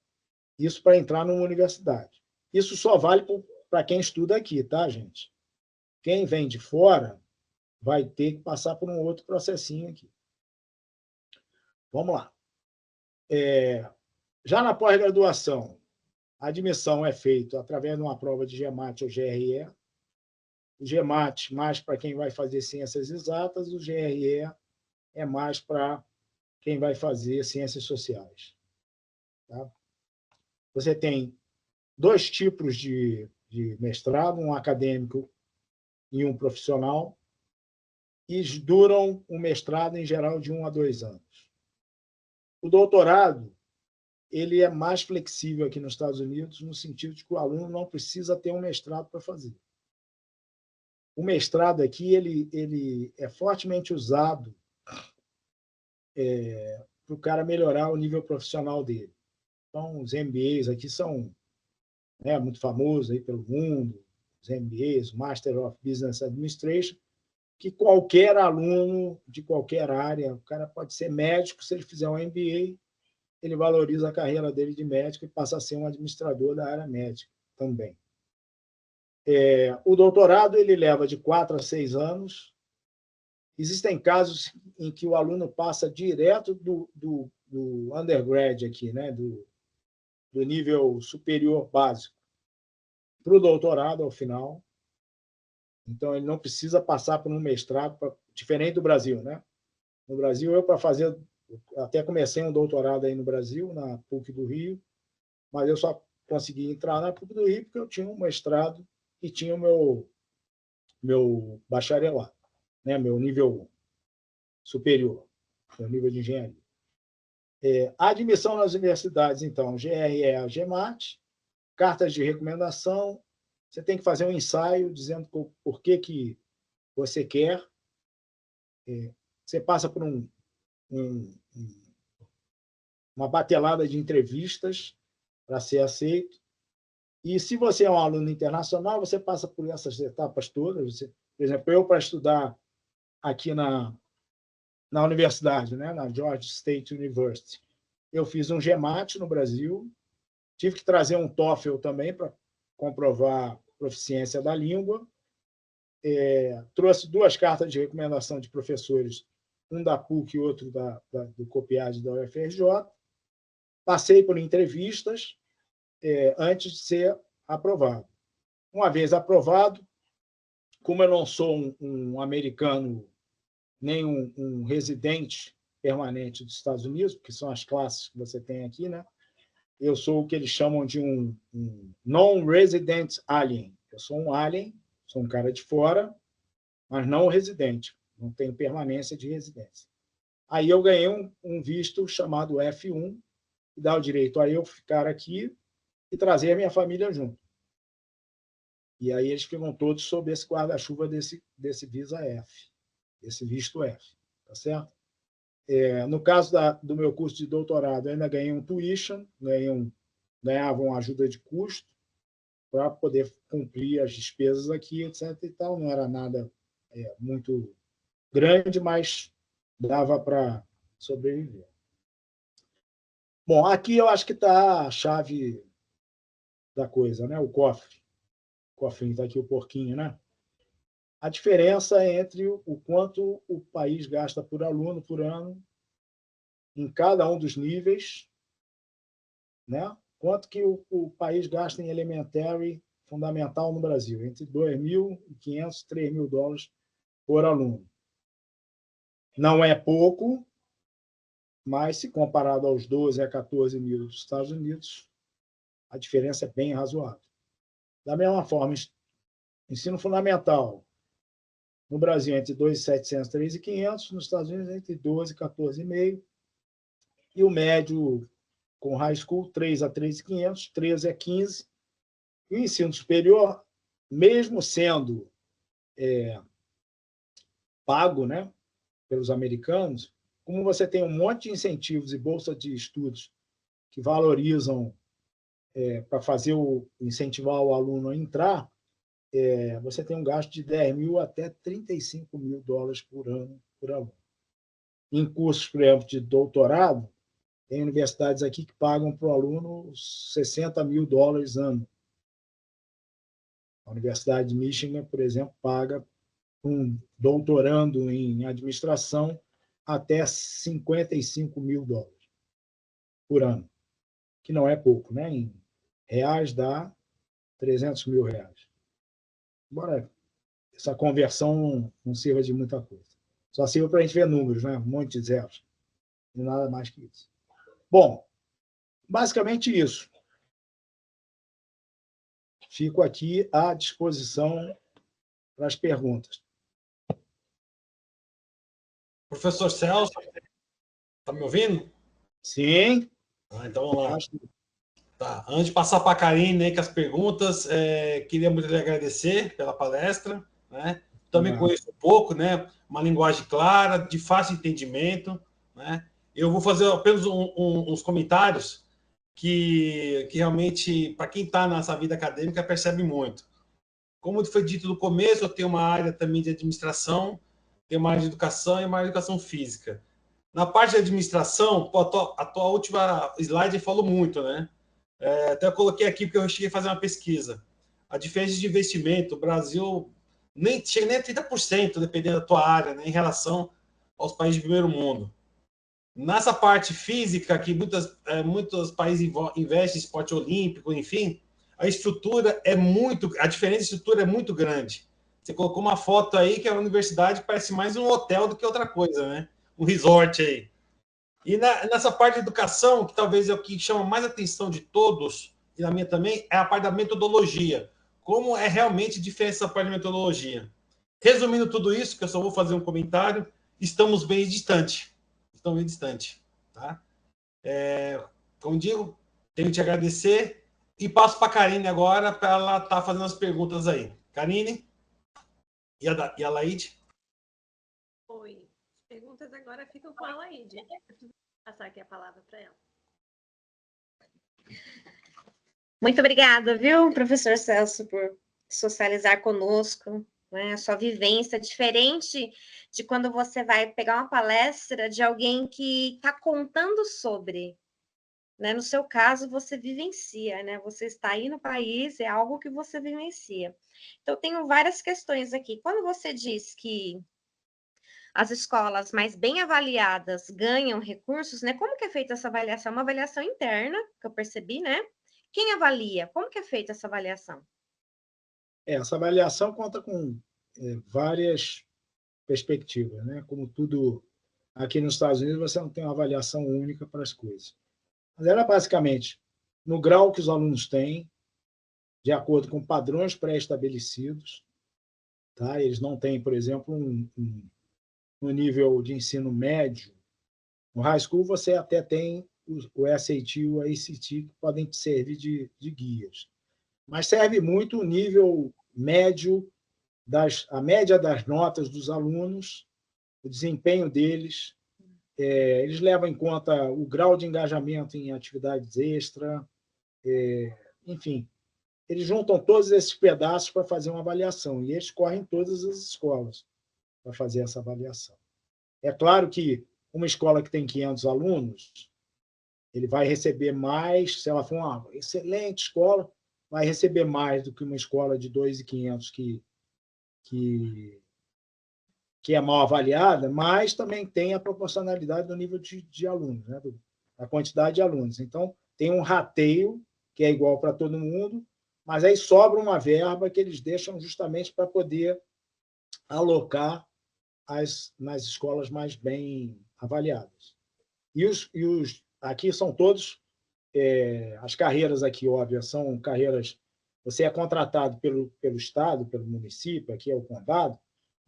isso para entrar numa universidade. Isso só vale para quem estuda aqui, tá, gente? Quem vem de fora vai ter que passar por um outro processinho aqui. Vamos lá. Já na pós-graduação, a admissão é feita através de uma prova de GMAT ou GRE. O GMAT mais para quem vai fazer ciências exatas, o GRE é mais para quem vai fazer ciências sociais. Tá? Você tem 2 tipos de mestrado, um acadêmico e um profissional, e duram um mestrado, em geral, de 1 a 2 anos. O doutorado ele é mais flexível aqui nos Estados Unidos, no sentido de que o aluno não precisa ter um mestrado para fazer. O mestrado aqui ele é fortemente usado para o cara melhorar o nível profissional dele. Então, os MBAs aqui são muito famosos aí pelo mundo, os MBAs, Master of Business Administration, que qualquer aluno de qualquer área, o cara pode ser médico, se ele fizer um MBA, ele valoriza a carreira dele de médico e passa a ser um administrador da área médica também. O doutorado ele leva de 4 a 6 anos. Existem casos em que o aluno passa direto do undergrad aqui, do nível superior básico, para o doutorado ao final. Então, ele não precisa passar por um mestrado, diferente do Brasil. No Brasil, eu, para fazer... Até comecei um doutorado aí no Brasil, na PUC do Rio, mas eu só consegui entrar na PUC do Rio porque eu tinha um mestrado e tinha o meu bacharelado, meu nível superior, meu nível de engenharia. A admissão nas universidades, então, GRE, GMAT, cartas de recomendação, você tem que fazer um ensaio dizendo por que você quer. Você passa por uma batelada de entrevistas para ser aceito. E se você é um aluno internacional, você passa por essas etapas todas. Por exemplo, eu, para estudar aqui na universidade, na Georgia State University, eu fiz um GMAT no Brasil, tive que trazer um TOEFL também para comprovar a proficiência da língua, trouxe 2 cartas de recomendação de professores, um da PUC e outro do COPIAD da UFRJ, passei por entrevistas antes de ser aprovado. Uma vez aprovado, como eu não sou um americano, nem um residente permanente dos Estados Unidos, porque são as classes que você tem aqui, eu sou o que eles chamam de um non-resident alien. Eu sou um alien, sou um cara de fora, mas não residente, não tenho permanência de residência. Aí eu ganhei um visto chamado F1, que dá o direito a eu ficar aqui e trazer a minha família junto. E aí eles ficam todos sob esse guarda-chuva desse Visa F, desse visto F, tá certo? No caso do meu curso de doutorado, eu ainda ganhei um tuition, ganhava uma ajuda de custo para poder cumprir as despesas aqui, etc. E tal. Não era nada muito grande, mas dava para sobreviver. Bom, aqui eu acho que está a chave da coisa, o cofre. cofrinho, está aqui o porquinho, né? A diferença entre o quanto o país gasta por aluno por ano em cada um dos níveis, né? Quanto que o país gasta em elementary fundamental no Brasil, entre 2.500 e 3.000 dólares por aluno. Não é pouco, mas se comparado aos 12 a 14 mil dos Estados Unidos, a diferença é bem razoável. Da mesma forma, ensino fundamental no Brasil entre 2.700 e 3.500, nos Estados Unidos entre 12 e 14,5, e o médio com high school 3 a 3.500, 13 a 15, e o ensino superior, mesmo sendo pago, né, pelos americanos, como você tem um monte de incentivos e bolsa de estudos que valorizam para fazer incentivar o aluno a entrar, você tem um gasto de 10 mil até 35 mil dólares por ano por aluno. Em cursos, por exemplo, de doutorado, tem universidades aqui que pagam para o aluno 60 mil dólares ano. A Universidade de Michigan, por exemplo, paga um doutorando em administração até 55 mil dólares por ano, que não é pouco, né? Em reais dá 300 mil reais. Embora essa conversão não sirva de muita coisa. Só sirva para a gente ver números, né? Um monte de zeros. E nada mais que isso. Bom, basicamente isso. Fico aqui à disposição para as perguntas. Professor Celso, está me ouvindo? Sim. Então vamos lá. Tá. Antes de passar para a Karine aí com as perguntas, queria muito lhe agradecer pela palestra, né? Também conheço um pouco, né? Uma linguagem clara, de fácil entendimento, né? Eu vou fazer apenas uns comentários que realmente, para quem está nessa vida acadêmica, percebe muito. Como foi dito no começo, eu tenho uma área também de administração, tenho uma área de educação e uma área de educação física. Na parte de administração, a tua última slide falou muito, né? Até eu coloquei aqui porque eu cheguei a fazer uma pesquisa. A diferença de investimento, o Brasil nem chega nem a 30%, dependendo da tua área, né, em relação aos países de primeiro mundo. Nessa parte física, que muitos países investem em esporte olímpico, enfim, a diferença de estrutura é muito grande. Você colocou uma foto aí que a universidade parece mais um hotel do que outra coisa, né? Um resort aí. E nessa parte de educação, que talvez é o que chama mais atenção de todos, e na minha também, é a parte da metodologia. Como é realmente diferente essa parte de metodologia. Resumindo tudo isso, que eu só vou fazer um comentário, estamos bem distante. Estamos bem distante. Tá? Como digo, tenho que te agradecer e passo para a Karine agora, para ela estar fazendo as perguntas aí. Karine e a Laide? Oi. As perguntas agora ficam com a Laide. Vou passar aqui a palavra para ela. Muito obrigada, viu, professor Celso, por socializar conosco, né? A sua vivência diferente de quando você vai pegar uma palestra de alguém que está contando sobre, né? No seu caso, você vivencia, né? Você está aí no país, é algo que você vivencia. Então, eu tenho várias questões aqui. Quando você diz que as escolas mais bem avaliadas ganham recursos, né? Como que é feita essa avaliação? Uma avaliação interna, que eu percebi, né? Quem avalia? Como que é feita essa avaliação? Essa avaliação conta com várias perspectivas, né? Como tudo aqui nos Estados Unidos, você não tem uma avaliação única para as coisas. Mas ela basicamente no grau que os alunos têm, de acordo com padrões pré-estabelecidos, tá? Eles não têm, por exemplo, no nível de ensino médio. No high school você até tem o SAT e o ACT que podem te servir de guias. Mas serve muito o nível médio, a média das notas dos alunos, o desempenho deles. Eles levam em conta o grau de engajamento em atividades extra, enfim. Eles juntam todos esses pedaços para fazer uma avaliação, e eles correm todas as escolas para fazer essa avaliação. É claro que uma escola que tem 500 alunos, ele vai receber mais, se ela for uma excelente escola, vai receber mais do que uma escola de 2.500 que é mal avaliada, mas também tem a proporcionalidade do nível de alunos, né? A quantidade de alunos. Então, tem um rateio que é igual para todo mundo, mas aí sobra uma verba que eles deixam justamente para poder alocar nas escolas mais bem avaliadas. Aqui são todos, as carreiras aqui, óbvio, são carreiras, você é contratado pelo Estado, pelo município, aqui é o condado,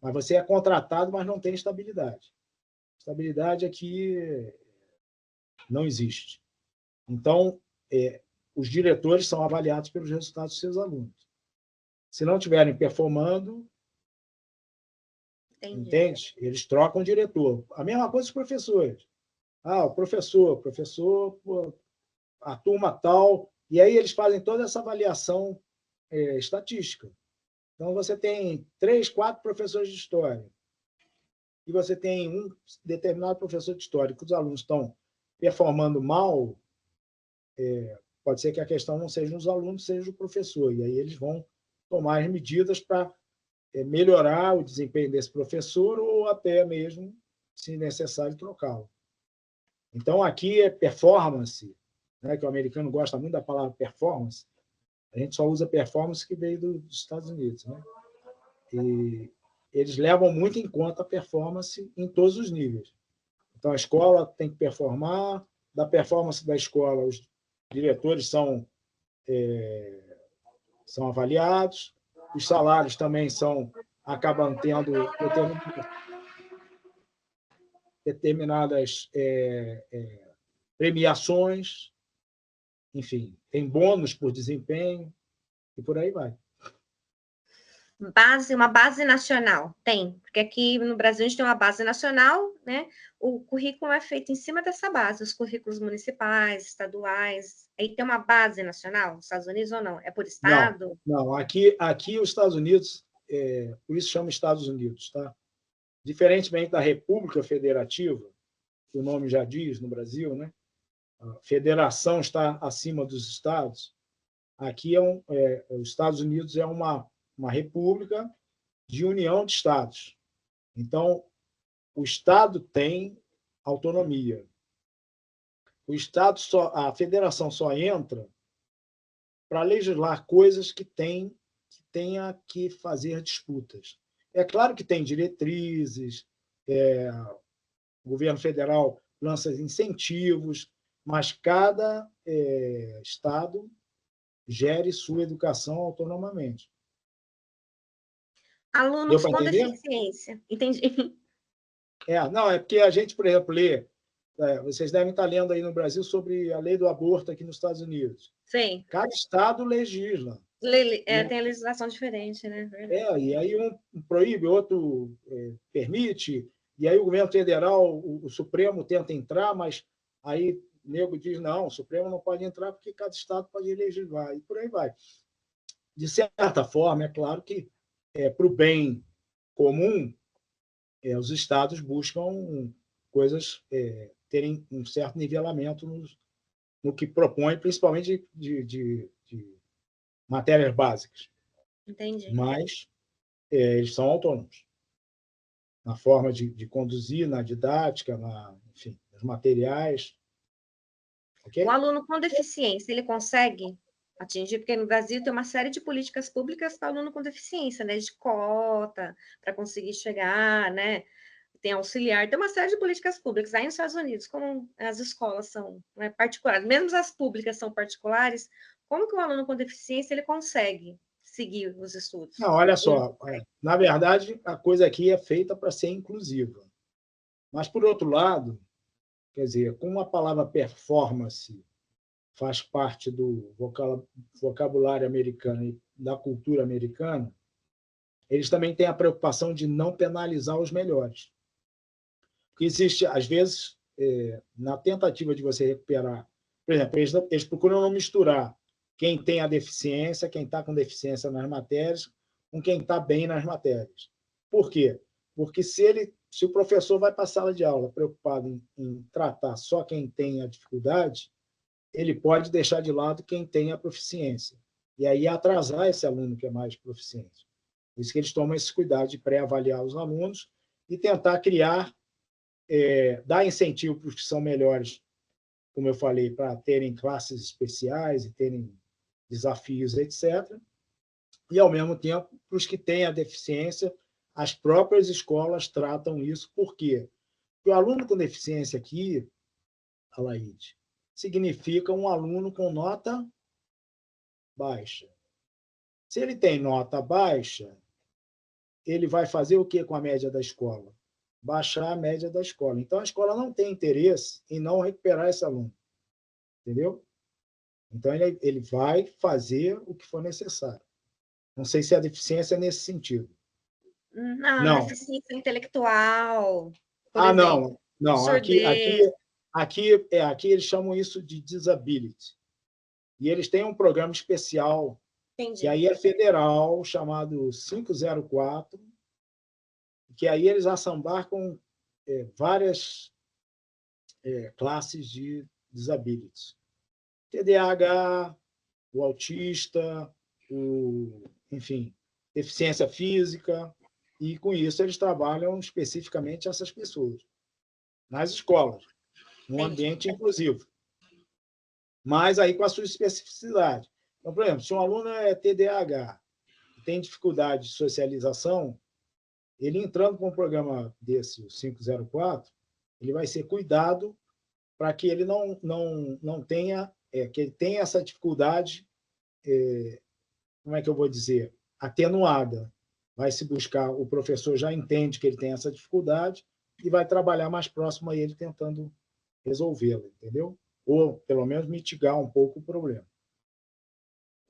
mas você é contratado, mas não tem estabilidade. Estabilidade aqui não existe. Então, os diretores são avaliados pelos resultados dos seus alunos. Se não estiverem performando, entende? Eles trocam o diretor. A mesma coisa os professores. O professor, pô, a turma tal, e aí eles fazem toda essa avaliação estatística. Então, você tem 3, 4 professores de história, e você tem um determinado professor de história, que os alunos estão performando mal, pode ser que a questão não seja os alunos, seja o professor, e aí eles vão tomar as medidas para melhorar o desempenho desse professor ou até mesmo, se necessário, trocá-lo. Então, aqui é performance, né, que o americano gosta muito da palavra performance. A gente só usa performance que veio dos Estados Unidos, né? E eles levam muito em conta a performance em todos os níveis. Então, a escola tem que performar, da performance da escola, os diretores são avaliados, os salários também acabam tendo determinadas premiações, enfim, tem bônus por desempenho, e por aí vai. Uma base nacional, tem, porque aqui no Brasil a gente tem uma base nacional, né? O currículo é feito em cima dessa base, os currículos municipais, estaduais, aí tem uma base nacional, nos Estados Unidos ou não? É por estado? Não, aqui os Estados Unidos, por isso chama Estados Unidos, tá? Diferentemente da República Federativa, que o nome já diz no Brasil, né? A federação está acima dos estados. Aqui os Estados Unidos é uma república de união de estados. Então, o estado tem autonomia. A federação só entra para legislar coisas que tenha que fazer disputas. É claro que tem diretrizes, o governo federal lança incentivos, mas cada estado gere sua educação autonomamente. Alunos com deficiência, entendi. Não, é porque a gente, por exemplo, lê, vocês devem estar lendo aí no Brasil sobre a lei do aborto aqui nos Estados Unidos. Sim. Cada estado legisla. Tem a legislação diferente, né? E aí um proíbe, outro permite, e aí o governo federal, o Supremo tenta entrar, mas aí o nego diz, não, o Supremo não pode entrar porque cada estado pode legislar, e por aí vai. De certa forma, é claro que, para o bem comum, os estados buscam coisas, terem um certo nivelamento no que propõe, principalmente de matérias básicas. Entendi. Mas eles são autônomos na forma de conduzir, na didática, enfim, nos materiais. Okay? O aluno com deficiência, ele consegue atingir? Porque no Brasil tem uma série de políticas públicas para aluno com deficiência, né? De cota, para conseguir chegar, né? Tem auxiliar, tem uma série de políticas públicas. Aí nos Estados Unidos, como as escolas são, né, particulares, mesmo as públicas são particulares, como que o aluno com deficiência ele consegue seguir os estudos? Não, olha só, na verdade, a coisa aqui é feita para ser inclusiva. Mas, por outro lado, quer dizer, como a palavra performance faz parte do vocabulário americano e da cultura americana, eles também têm a preocupação de não penalizar os melhores. Porque existe, às vezes, na tentativa de você recuperar, por exemplo, eles procuram não misturar quem tem a deficiência, quem está com deficiência nas matérias, com quem está bem nas matérias. Por quê? Porque se o professor vai para a sala de aula preocupado em tratar só quem tem a dificuldade, ele pode deixar de lado quem tem a proficiência. e aí atrasar esse aluno que é mais proficiente. Por isso que eles tomam esse cuidado de pré-avaliar os alunos e tentar criar, dar incentivo para os que são melhores, como eu falei, para terem classes especiais e terem desafios, etc. E, ao mesmo tempo, para os que têm a deficiência, as próprias escolas tratam isso. Por quê? Porque o aluno com deficiência aqui, Alaide, significa um aluno com nota baixa. Se ele tem nota baixa, ele vai fazer o que com a média da escola? Baixar a média da escola. Então, a escola não tem interesse em não recuperar esse aluno. Entendeu? Então, ele vai fazer o que for necessário. Não sei se a deficiência é nesse sentido. Não. Deficiência intelectual, por exemplo. Não. Surdez. Aqui eles chamam isso de disability. E eles têm um programa especial, Entendi. Que aí é federal, chamado 504, que aí eles assambarcam várias classes de disabilities. TDAH, o autista, enfim, deficiência física, e com isso eles trabalham especificamente essas pessoas nas escolas, num ambiente inclusivo, mas aí com a sua especificidade. Então, por exemplo, se um aluno é TDAH, tem dificuldade de socialização, ele entrando com um programa desse, o 504, ele vai ser cuidado para que ele não tenha, que ele tenha essa dificuldade, como é que eu vou dizer, atenuada. Vai se buscar, o professor já entende que ele tem essa dificuldade e vai trabalhar mais próximo a ele tentando resolvê-la, entendeu? Ou, pelo menos, mitigar um pouco o problema.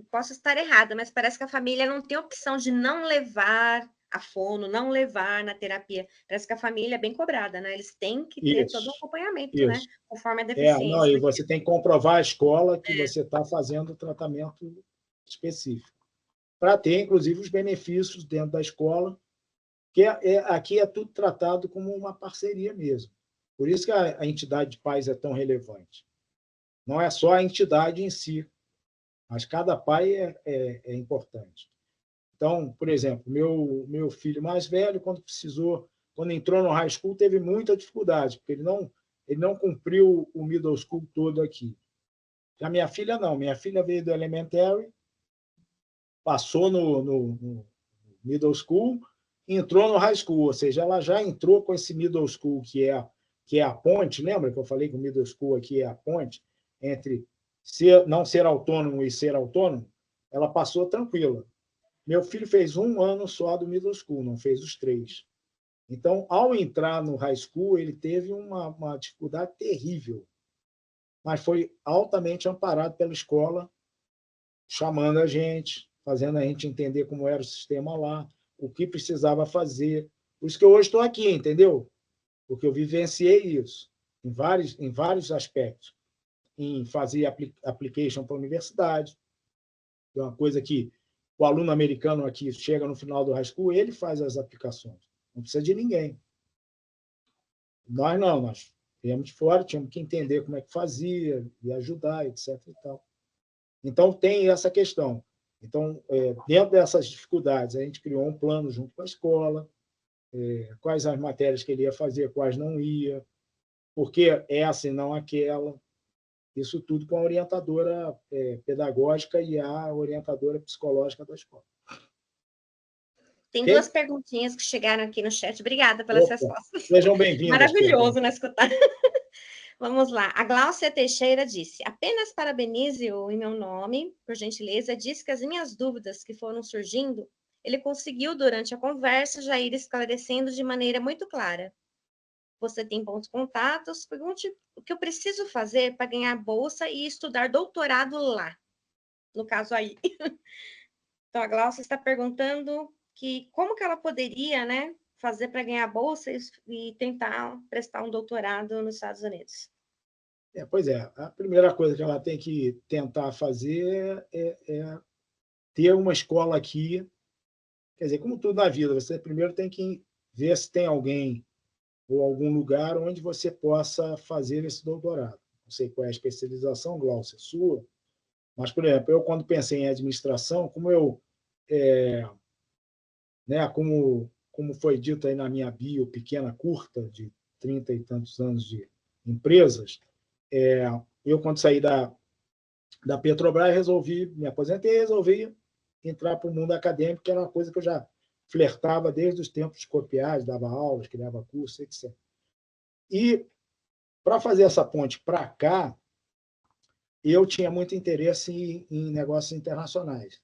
Posso estar errada, mas parece que a família não tem opção de não levar a fono, não levar na terapia. Parece que a família é bem cobrada, né? Eles têm que ter todo o acompanhamento, né? Conforme a deficiência. E você tem que comprovar à escola que você está fazendo o tratamento específico. Para ter, inclusive, os benefícios dentro da escola, que aqui é tudo tratado como uma parceria mesmo. Por isso que a entidade de pais é tão relevante. Não é só a entidade em si, mas cada pai é importante. Então, por exemplo, meu filho mais velho, quando entrou no high school, teve muita dificuldade, porque ele não cumpriu o middle school todo aqui. Já minha filha, não. Minha filha veio do elementary, passou no middle school, entrou no high school, ou seja, ela já entrou com esse middle school, que é a ponte, lembra que eu falei que o middle school aqui é a ponte entre não ser autônomo e ser autônomo? Ela passou tranquila. Meu filho fez 1 ano só do middle school, não fez os 3. Então, ao entrar no high school, ele teve uma dificuldade terrível, mas foi altamente amparado pela escola, chamando a gente, fazendo a gente entender como era o sistema lá, o que precisava fazer. Por isso que eu hoje estou aqui, entendeu? Porque eu vivenciei isso em vários aspectos. Em fazer application para a universidade, é uma coisa que o aluno americano aqui chega no final do high school, ele faz as aplicações. Não precisa de ninguém. Nós não, nós viemos de fora, tínhamos que entender como é que fazia e ajudar, etc. E tal. Então, tem essa questão. Então, dentro dessas dificuldades, a gente criou um plano junto com a escola, quais as matérias que ele ia fazer, quais não ia, porque essa e não aquela. Isso tudo com a orientadora pedagógica e a orientadora psicológica da escola. Tem 2 perguntinhas que chegaram aqui no chat. Obrigada pelas respostas. Sejam bem-vindos. Maravilhoso, né, escutar. Vamos lá. A Gláucia Teixeira disse: apenas parabenize-o em meu nome, por gentileza. Disse que as minhas dúvidas que foram surgindo, ele conseguiu, durante a conversa, já ir esclarecendo de maneira muito clara. Você tem bons contatos? Pergunte o que eu preciso fazer para ganhar bolsa e estudar doutorado lá. No caso aí. Então, a Gláucia está perguntando como que ela poderia, né, fazer para ganhar bolsa e tentar prestar um doutorado nos Estados Unidos. Pois é, a primeira coisa que ela tem que tentar fazer é ter uma escola aqui. Quer dizer, como tudo na vida, você primeiro tem que ver se tem alguém ou algum lugar onde você possa fazer esse doutorado. Não sei qual é a especialização, Gláucia, sua, Mas, por exemplo, eu, quando pensei em administração, como eu, né, como foi dito aí na minha bio pequena, curta, de 30 e tantos anos de empresas, eu, quando saí da Petrobras, resolvi, me aposentei e resolvi entrar para o mundo acadêmico, que era uma coisa que eu já flertava desde os tempos de copiais, dava aulas, criava cursos, etc. E, para fazer essa ponte para cá, eu tinha muito interesse em negócios internacionais.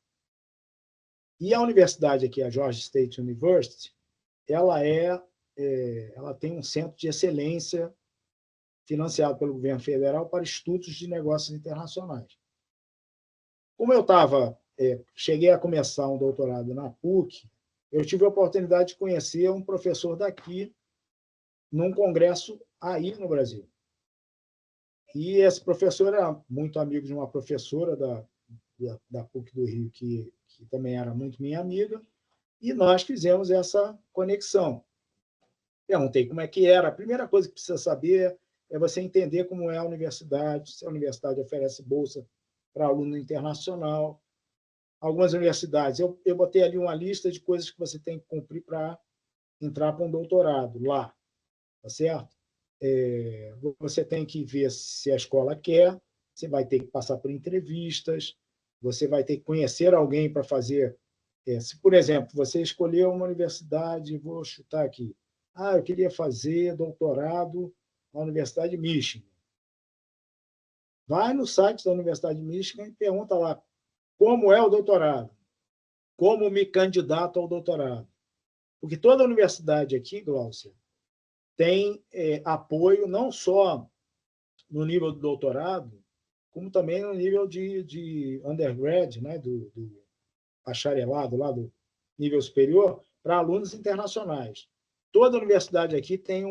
E a universidade aqui, a Georgia State University, ela tem um centro de excelência financiado pelo governo federal para estudos de negócios internacionais. Como eu cheguei a começar um doutorado na PUC, eu tive a oportunidade de conhecer um professor daqui num congresso aí no Brasil. E esse professor era muito amigo de uma professora da PUC do Rio, que também era muito minha amiga, e nós fizemos essa conexão. Perguntei como é que era. A primeira coisa que precisa saber é você entender como é a universidade, se a universidade oferece bolsa para aluno internacional. Algumas universidades, eu botei ali uma lista de coisas que você tem que cumprir para entrar para um doutorado lá, tá certo? Você tem que ver se a escola quer, você vai ter que passar por entrevistas, você vai ter que conhecer alguém para fazer. Se, por exemplo, você escolheu uma universidade, vou chutar aqui, eu queria fazer doutorado na Universidade de Michigan. Vai no site da Universidade de Michigan e pergunta lá como é o doutorado, como me candidato ao doutorado. Porque toda universidade aqui, Glaucia, tem apoio não só no nível do doutorado, como também no nível de undergrad, né, do bacharelado, lá do nível superior, para alunos internacionais. Toda universidade aqui tem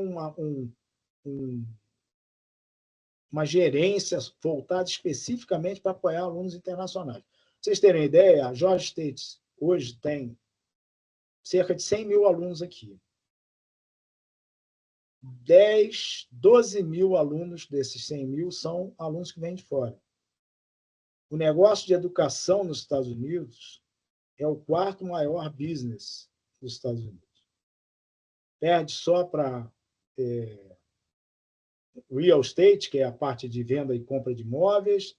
uma gerência voltada especificamente para apoiar alunos internacionais. Para vocês terem ideia, a Georgia State hoje tem cerca de 100 mil alunos aqui. 12 mil alunos desses 100 mil são alunos que vêm de fora. O negócio de educação nos Estados Unidos é o quarto maior business dos Estados Unidos. Perde só para real estate, que é a parte de venda e compra de imóveis,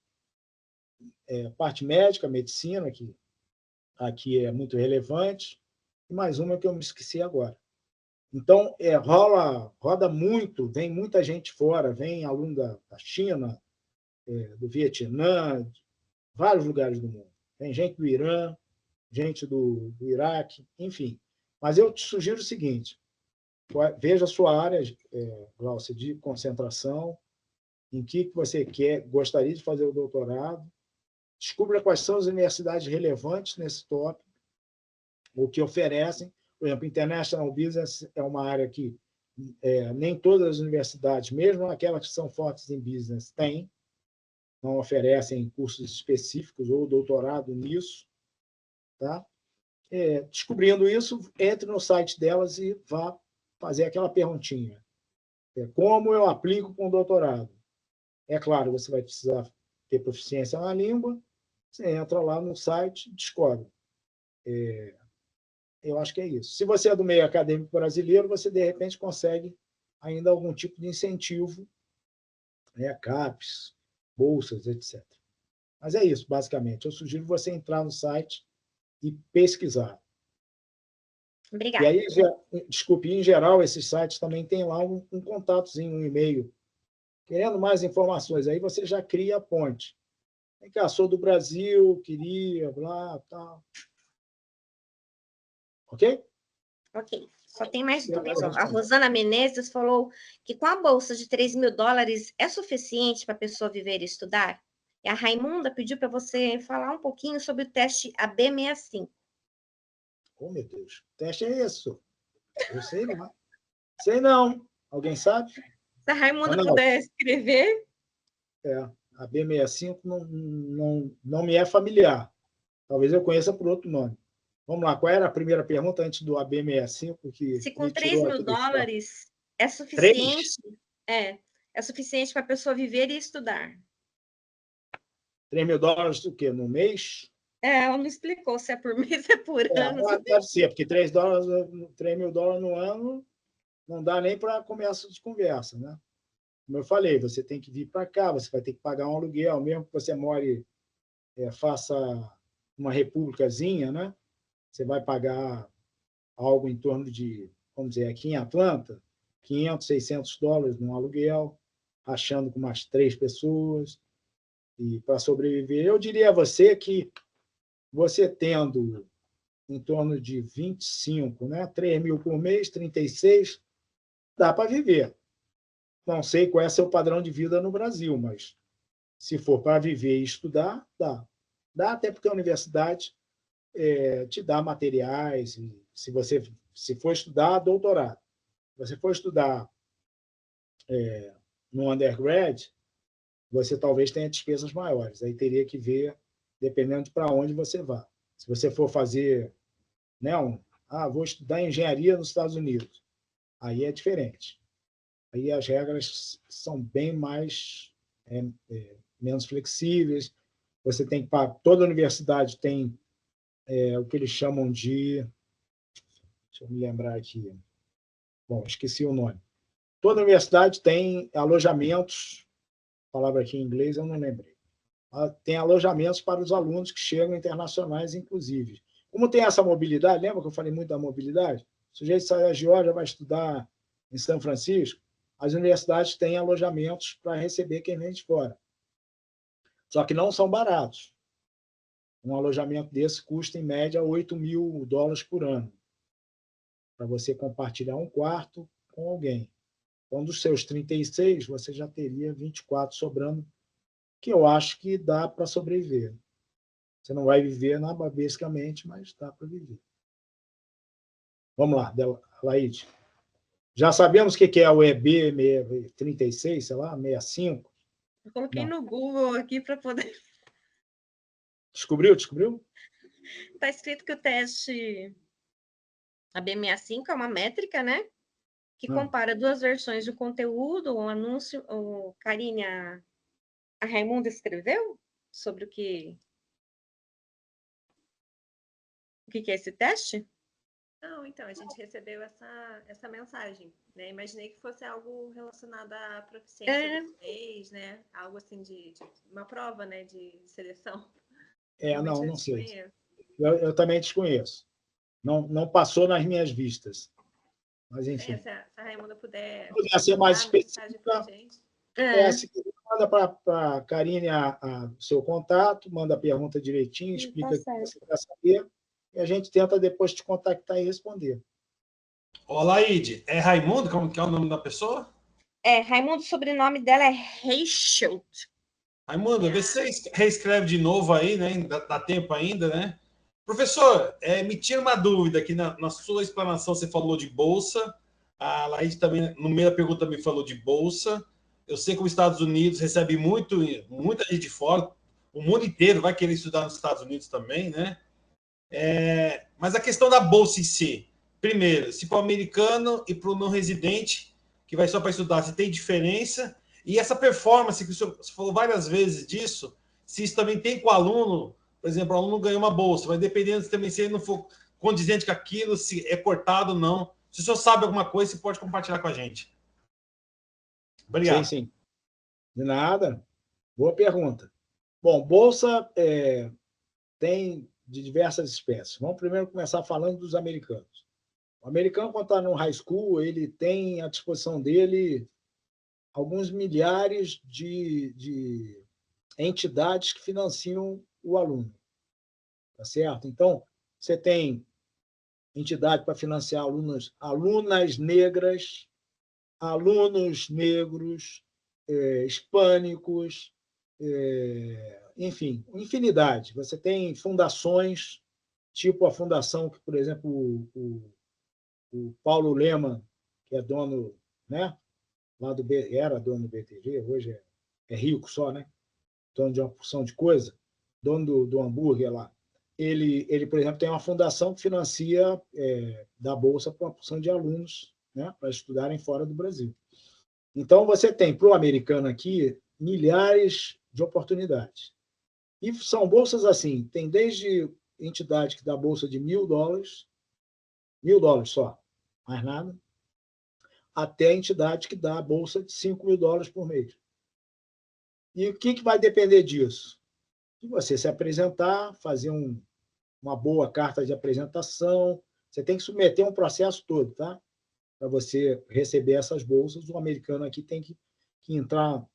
parte médica, medicina, que aqui é muito relevante, e mais uma que eu me esqueci agora. Então, roda muito, vem muita gente fora, vem aluno da China, do Vietnã, vários lugares do mundo. Tem gente do Irã, gente do Iraque, enfim. Mas eu te sugiro o seguinte, veja a sua área, Glaucia, de concentração, em que você gostaria de fazer o doutorado, descubra quais são as universidades relevantes nesse tópico, o que oferecem. Por exemplo, International Business é uma área que nem todas as universidades, mesmo aquelas que são fortes em business, têm, não oferecem cursos específicos ou doutorado nisso. Tá? Descobrindo isso, entre no site delas e vá fazer aquela perguntinha. Como eu aplico com o doutorado? É claro, você vai precisar ter proficiência na língua, você entra lá no site e descobre. Eu acho que é isso. Se você é do meio acadêmico brasileiro, você, de repente, consegue ainda algum tipo de incentivo, CAPES, bolsas, etc. Mas é isso, basicamente. Eu sugiro você entrar no site e pesquisar. Obrigada. E aí, desculpe, em geral, esses sites também têm lá um contatozinho, um e-mail, querendo mais informações. Aí você já cria a ponte. Vem cá, sou do Brasil, queria, blá, tal. Ok? Ok. Só tem mais duas. A Rosana Menezes falou que com a bolsa de $3.000 é suficiente para a pessoa viver e estudar? E a Raimunda pediu para você falar um pouquinho sobre o teste AB65. Oh, meu Deus. O teste é isso. Eu sei não. Sei não. Alguém sabe? Se a Raimunda Não. puder escrever. A B65 não me é familiar. Talvez eu conheça por outro nome. Vamos lá, qual era a primeira pergunta antes do AB65? Se com $3.000 é suficiente, é suficiente para a pessoa viver e estudar. $3.000 o quê? No mês? Ela não explicou se é por mês ou é por ano. Deve ser, porque $3.000 no ano não dá nem para começo de conversa, né? Como eu falei, você tem que vir para cá, você vai ter que pagar um aluguel, mesmo que você more, faça uma repúblicazinha, né? Você vai pagar algo em torno de, vamos dizer, aqui em Atlanta, $500, $600 num aluguel, achando com umas 3 pessoas, e para sobreviver. Eu diria a você que você tendo em torno de 25, né? 3.000 por mês, 36, dá para viver. Não sei qual é seu padrão de vida no Brasil, mas se for para viver e estudar, dá. Dá até porque a universidade te dá materiais, e se for estudar, doutorado. Se você for estudar no undergrad, você talvez tenha despesas maiores. Aí teria que ver, dependendo para onde você vá. Se você for fazer, né, vou estudar engenharia nos Estados Unidos, aí é diferente. Aí as regras são bem mais menos flexíveis. Você tem que toda universidade tem o que eles chamam de, deixa eu me lembrar aqui, bom, esqueci o nome. Toda universidade tem alojamentos, palavra aqui em inglês eu não lembrei. Tem alojamentos para os alunos que chegam internacionais, inclusive. Como tem essa mobilidade, lembra que eu falei muito da mobilidade? O sujeito sai da Geórgia, vai estudar em São Francisco, as universidades têm alojamentos para receber quem vem de fora. Só que não são baratos. Um alojamento desse custa, em média, $8.000 por ano, para você compartilhar um quarto com alguém. Então, dos seus 36, você já teria 24 sobrando, que eu acho que dá para sobreviver. Você não vai viver nababescamente, mas dá para viver. Vamos lá, Laíde. Já sabemos o que é o EB36, sei lá, 65? Eu coloquei no Google aqui para poder... Descobriu? Está escrito que o teste AB65 é uma métrica, né? Que compara 2 versões de conteúdo, um anúncio. Karine, a Raimunda escreveu sobre o que é esse teste? Não, então, a gente recebeu essa mensagem, né? Imaginei que fosse algo relacionado à proficiência do inglês, né? Algo assim de uma prova, né? De seleção. Não sei. Eu também desconheço. Não passou nas minhas vistas. Mas, enfim. Se a Raimunda puder ser mais específica, se manda para a Karine o seu contato, manda a pergunta direitinho, explica o que você quer saber, e a gente tenta depois te contactar e responder. Olá, Laíde. É Raimundo? Como que é o nome da pessoa? Raimundo, o sobrenome dela é Reichelt. Raimunda, vê se você reescreve de novo aí, né? Dá tempo ainda, né? Professor, me tira uma dúvida aqui. Na sua explanação, você falou de bolsa. A Laíde também, no meio da pergunta, me falou de bolsa. Eu sei que os Estados Unidos recebe muita gente de fora. O mundo inteiro vai querer estudar nos Estados Unidos também, né? Mas a questão da bolsa em si. Primeiro, se para o americano e para o não residente, que vai só para estudar, se tem diferença. E essa performance, que o senhor falou várias vezes disso, se isso também tem com o aluno, por exemplo, o aluno ganhou uma bolsa, mas dependendo também se ele não for condizente com aquilo, se é cortado ou não. Se o senhor sabe alguma coisa, você pode compartilhar com a gente. Obrigado. Sim. De nada. Boa pergunta. Bom, bolsa tem de diversas espécies. Vamos primeiro começar falando dos americanos. O americano, quando está no high school, ele tem à disposição dele alguns milhares de entidades que financiam o aluno. Tá certo? Então, você tem entidade para financiar alunas negras, alunos negros, hispânicos, enfim, infinidade. Você tem fundações, tipo a fundação que, por exemplo, o Paulo Leman, que é dono, né, lá era dono do BTG, hoje é rico só, né? Dono de uma porção de coisa, dono do hambúrguer lá. Ele, por exemplo, tem uma fundação que financia da bolsa para uma porção de alunos, né, para estudarem fora do Brasil. Então, você tem, para o americano aqui, milhares de oportunidades. E são bolsas assim, tem desde entidade que dá bolsa de $1.000, $1.000 só, mais nada, até entidade que dá a bolsa de $5.000 por mês. E o que vai depender disso? De você se apresentar, fazer uma boa carta de apresentação, você tem que submeter um processo todo, tá? Para você receber essas bolsas, o americano aqui tem que entrar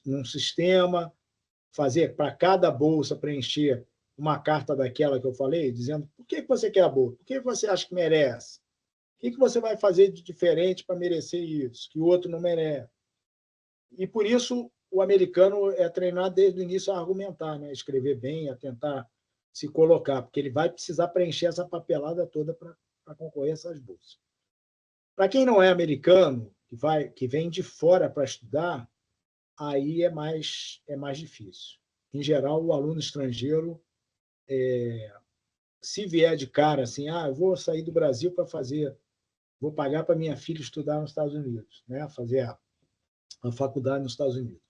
num sistema, fazer para cada bolsa preencher uma carta daquela que eu falei, dizendo por que você quer a bolsa, por que você acha que merece, o que você vai fazer de diferente para merecer isso, que o outro não merece. E por isso o americano é treinado desde o início a argumentar, né? A escrever bem, a tentar se colocar, porque ele vai precisar preencher essa papelada toda para concorrer a essas bolsas. Para quem não é americano, que vem de fora para estudar, aí é mais difícil. Em geral, o aluno estrangeiro, se vier de cara assim, eu vou sair do Brasil vou pagar para minha filha estudar nos Estados Unidos, né? Fazer a faculdade nos Estados Unidos.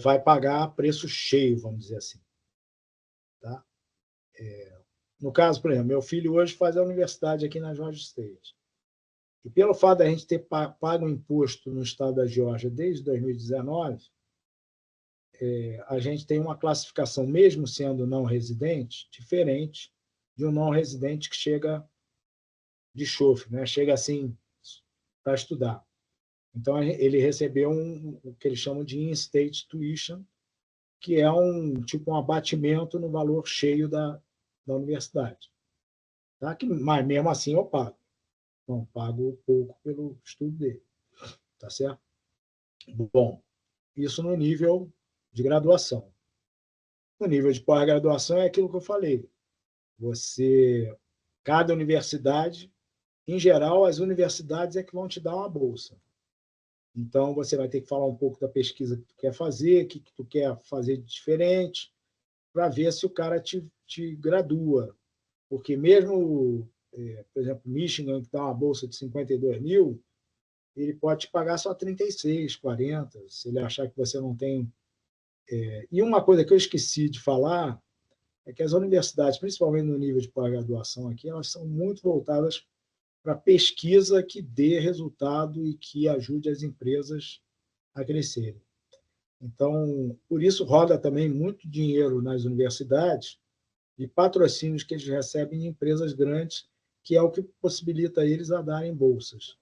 Vai pagar preço cheio, vamos dizer assim. Tá? No caso, por exemplo, meu filho hoje faz a universidade aqui na Georgia State. E pelo fato da gente ter pago imposto no estado da Geórgia desde 2019, a gente tem uma classificação, mesmo sendo não residente, diferente de um não residente que chega de chofre, né? Chega assim para estudar. Então, ele recebeu o que eles chamam de in-state tuition, que é um abatimento no valor cheio da universidade. Tá? Mas, mesmo assim, eu pago. Não, pago pouco pelo estudo dele. Tá certo? Bom, isso no nível de graduação. No nível de pós-graduação é aquilo que eu falei. Cada universidade, em geral, as universidades é que vão te dar uma bolsa. Então, você vai ter que falar um pouco da pesquisa que tu quer fazer, o que tu quer fazer de diferente, para ver se o cara te gradua. Porque mesmo, por exemplo, Michigan, que dá uma bolsa de 52 mil, ele pode te pagar só 36, 40, se ele achar que você não tem... E uma coisa que eu esqueci de falar é que as universidades, principalmente no nível de pós-graduação aqui, elas são muito voltadas para pesquisa que dê resultado e que ajude as empresas a crescerem. Então, por isso roda também muito dinheiro nas universidades e patrocínios que eles recebem de empresas grandes, que é o que possibilita eles a darem bolsas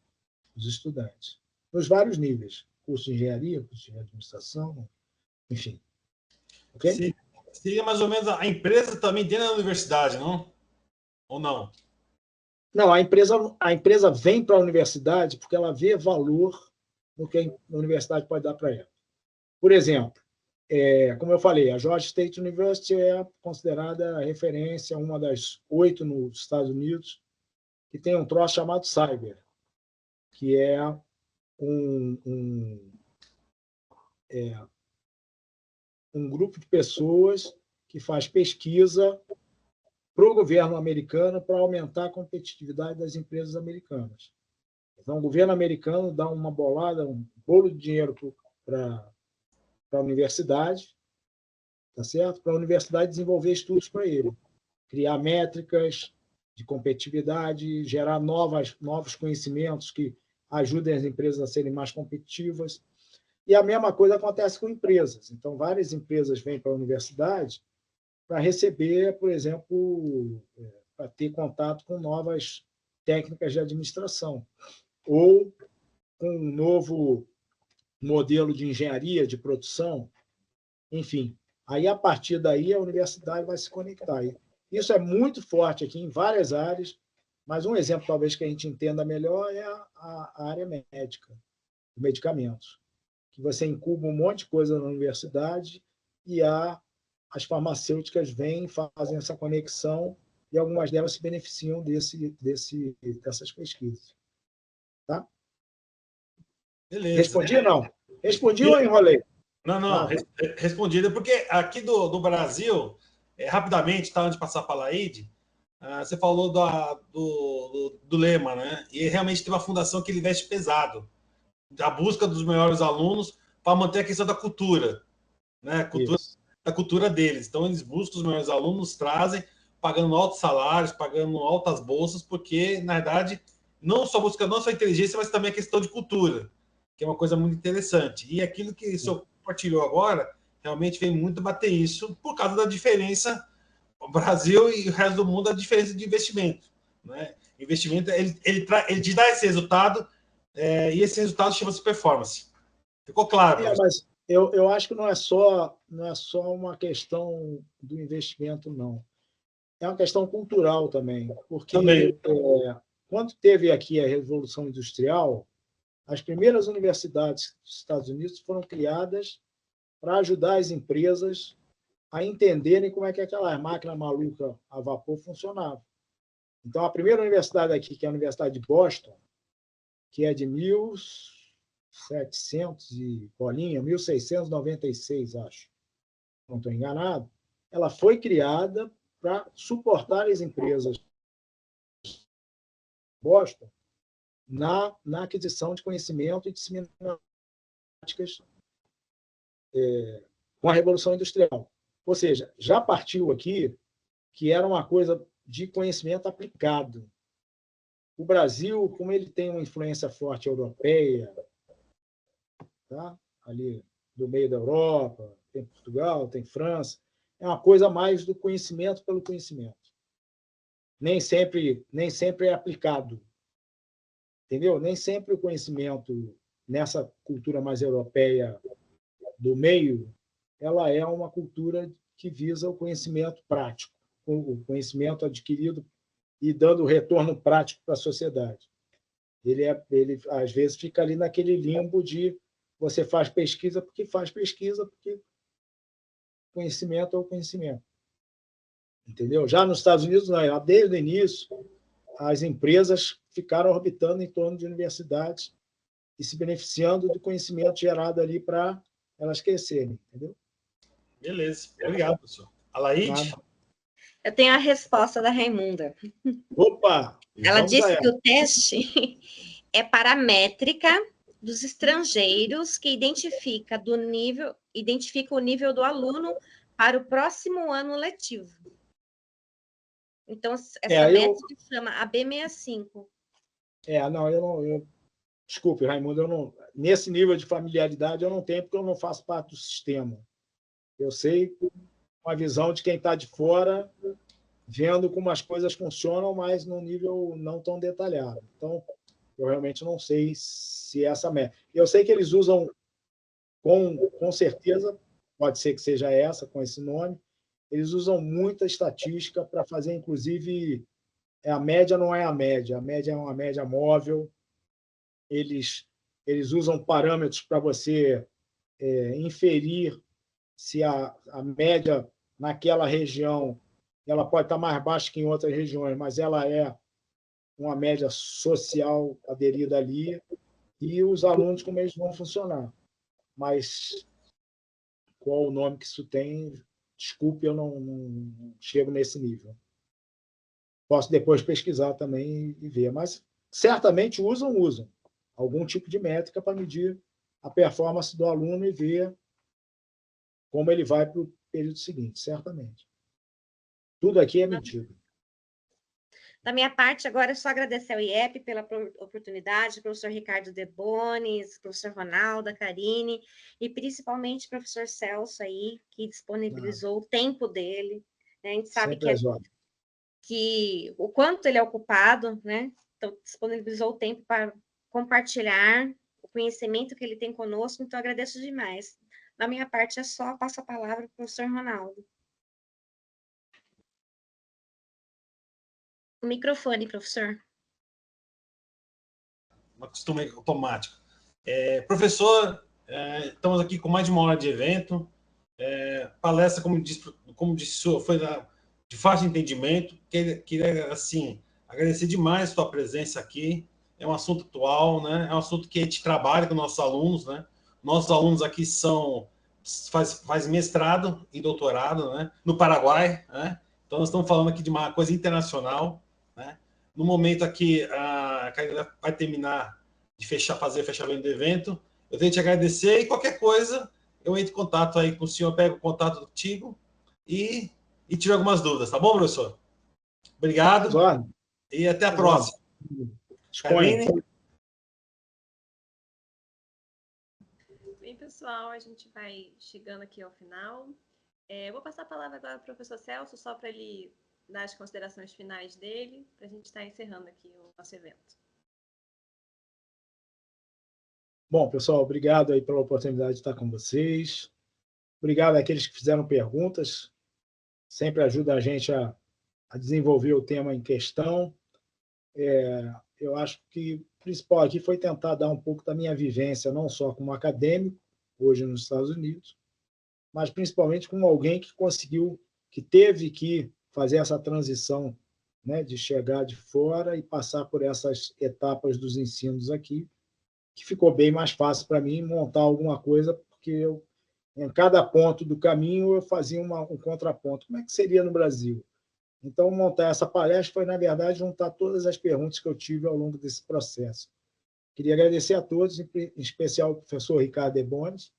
aos estudantes, nos vários níveis, curso de engenharia, curso de administração, enfim. Okay? Seria mais ou menos a empresa também dentro da universidade, não? Ou não? Não, a empresa vem para a universidade porque ela vê valor no que a universidade pode dar para ela. Por exemplo, como eu falei, a Georgia State University é considerada a referência, uma das 8 nos Estados Unidos, que tem um troço chamado Cyber, que é um grupo de pessoas que faz pesquisa para o governo americano para aumentar a competitividade das empresas americanas. Então, o governo americano dá uma bolada, um bolo de dinheiro para a universidade, tá certo? Para a universidade desenvolver estudos para ele, criar métricas de competitividade, gerar novos conhecimentos que ajudem as empresas a serem mais competitivas. E a mesma coisa acontece com empresas. Então, várias empresas vêm para a universidade para receber, por exemplo, para ter contato com novas técnicas de administração, ou com um novo modelo de engenharia, de produção, enfim. Aí, a partir daí, a universidade vai se conectar. Isso é muito forte aqui em várias áreas, mas um exemplo, talvez, que a gente entenda melhor é a área médica, de medicamentos, que você incuba um monte de coisa na universidade e as farmacêuticas vêm, fazem essa conexão e algumas delas se beneficiam dessas pesquisas. Tá? Beleza. Respondi, não? Respondi ou enrolei? Não, respondida, porque aqui do Brasil, rapidamente, tá, antes de passar para a Laide, você falou do lema, né? E realmente tem uma fundação que ele investe pesado, a busca dos melhores alunos para manter a questão da cultura, né? Cultura da cultura deles. Então, eles buscam os melhores alunos, trazem, pagando altos salários, pagando altas bolsas, porque, na verdade, não só busca não só inteligência, mas também a questão de cultura, que é uma coisa muito interessante. E aquilo que o senhor compartilhou agora, realmente vem muito bater isso, por causa da diferença, o Brasil e o resto do mundo, a diferença de investimento. Né? Investimento, ele te dá esse resultado, e esse resultado chama-se performance. Ficou claro? Mas eu acho que não é só uma questão do investimento, não. É uma questão cultural também, porque quando teve aqui a Revolução Industrial, as primeiras universidades dos Estados Unidos foram criadas para ajudar as empresas a entenderem como é que aquela máquina maluca a vapor funcionava. Então, a primeira universidade aqui, que é a Universidade de Boston, que é de 1700 e bolinha, 1696, acho, não estou enganado, ela foi criada para suportar as empresas de Boston na aquisição de conhecimento e disseminação de práticas com a Revolução Industrial. Ou seja, já partiu aqui que era uma coisa de conhecimento aplicado. O Brasil, como ele tem uma influência forte europeia, tá? Ali do meio da Europa, tem Portugal, tem França, é uma coisa mais do conhecimento pelo conhecimento. Nem sempre é aplicado. Entendeu? Nem sempre o conhecimento nessa cultura mais europeia do meio, ela é uma cultura que visa o conhecimento prático, o conhecimento adquirido e dando retorno prático para a sociedade. Ele às vezes fica ali naquele limbo de você faz pesquisa, porque conhecimento é o conhecimento. Entendeu? Já nos Estados Unidos, não, desde o início, as empresas ficaram orbitando em torno de universidades e se beneficiando do conhecimento gerado ali para elas crescerem, entendeu? Beleza. Obrigado, professor. Alaide? Eu tenho a resposta da Raimunda. Opa! Ela disse que o teste é para a métrica dos estrangeiros que identifica o nível do aluno para o próximo ano letivo. Então, essa métrica chama AB65. Desculpe, Raimundo, nesse nível de familiaridade eu não tenho, porque eu não faço parte do sistema. Eu sei uma visão de quem está de fora, vendo como as coisas funcionam, mas num nível não tão detalhado. Então, eu realmente não sei se essa métrica. Eu sei que eles usam, com certeza, pode ser que seja essa, com esse nome, eles usam muita estatística para fazer, inclusive, a média não é a média é uma média móvel. Eles usam parâmetros para você inferir se a média naquela região ela pode estar mais baixa que em outras regiões, mas ela é uma média social aderida ali, e os alunos, como eles vão funcionar. Mas qual o nome que isso tem? Desculpe, eu não chego nesse nível. Posso depois pesquisar também e ver, mas certamente usam algum tipo de métrica para medir a performance do aluno e ver como ele vai para o período seguinte, certamente. Tudo aqui é medido. Da minha parte, agora é só agradecer ao IEP pela oportunidade, professor Ricardo Debonis, professor Ronaldo, a Karine, e principalmente o professor Celso aí, que disponibilizou o tempo dele. Né? A gente sabe que o quanto ele é ocupado, né? Então, disponibilizou o tempo para compartilhar o conhecimento que ele tem conosco, então agradeço demais. Da minha parte, é só passo a palavra para o professor Ronaldo. O microfone, professor. Uma costume automático. Professor, estamos aqui com mais de 1 hora de evento. Palestra, como disse, foi de fácil entendimento. Queria, assim, agradecer demais a sua presença aqui. É um assunto atual, né? É um assunto que a gente trabalha com nossos alunos, né? Nossos alunos aqui faz mestrado e doutorado, né? No Paraguai, né? Então, nós estamos falando aqui de uma coisa internacional, né? No momento aqui, a Karina vai terminar de fazer o fechamento do evento. Eu tenho que te agradecer e qualquer coisa, eu entro em contato aí com o senhor, pego o contato contigo e tiro algumas dúvidas, tá bom, professor? Obrigado e até a próxima. Disponha. Bem, pessoal, a gente vai chegando aqui ao final. Vou passar a palavra agora para o professor Celso, só para ele dar as considerações finais dele, para a gente estar encerrando aqui o nosso evento. Bom, pessoal, obrigado aí pela oportunidade de estar com vocês. Obrigado àqueles que fizeram perguntas. Sempre ajuda a gente a desenvolver o tema em questão. Eu acho que o principal aqui foi tentar dar um pouco da minha vivência, não só como acadêmico, hoje nos Estados Unidos, mas principalmente como alguém que conseguiu, que teve que fazer essa transição, né, de chegar de fora e passar por essas etapas dos ensinos aqui, que ficou bem mais fácil para mim montar alguma coisa, porque eu, em cada ponto do caminho eu fazia um contraponto. Como é que seria no Brasil? Então, montar essa palestra foi, na verdade, juntar todas as perguntas que eu tive ao longo desse processo. Queria agradecer a todos, em especial ao professor Ricardo Ebones,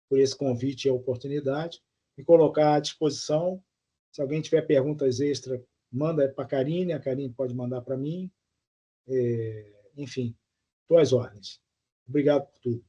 por esse convite e a oportunidade, e colocar à disposição. Se alguém tiver perguntas extras, manda para a Karine pode mandar para mim. Enfim, estou às ordens. Obrigado por tudo.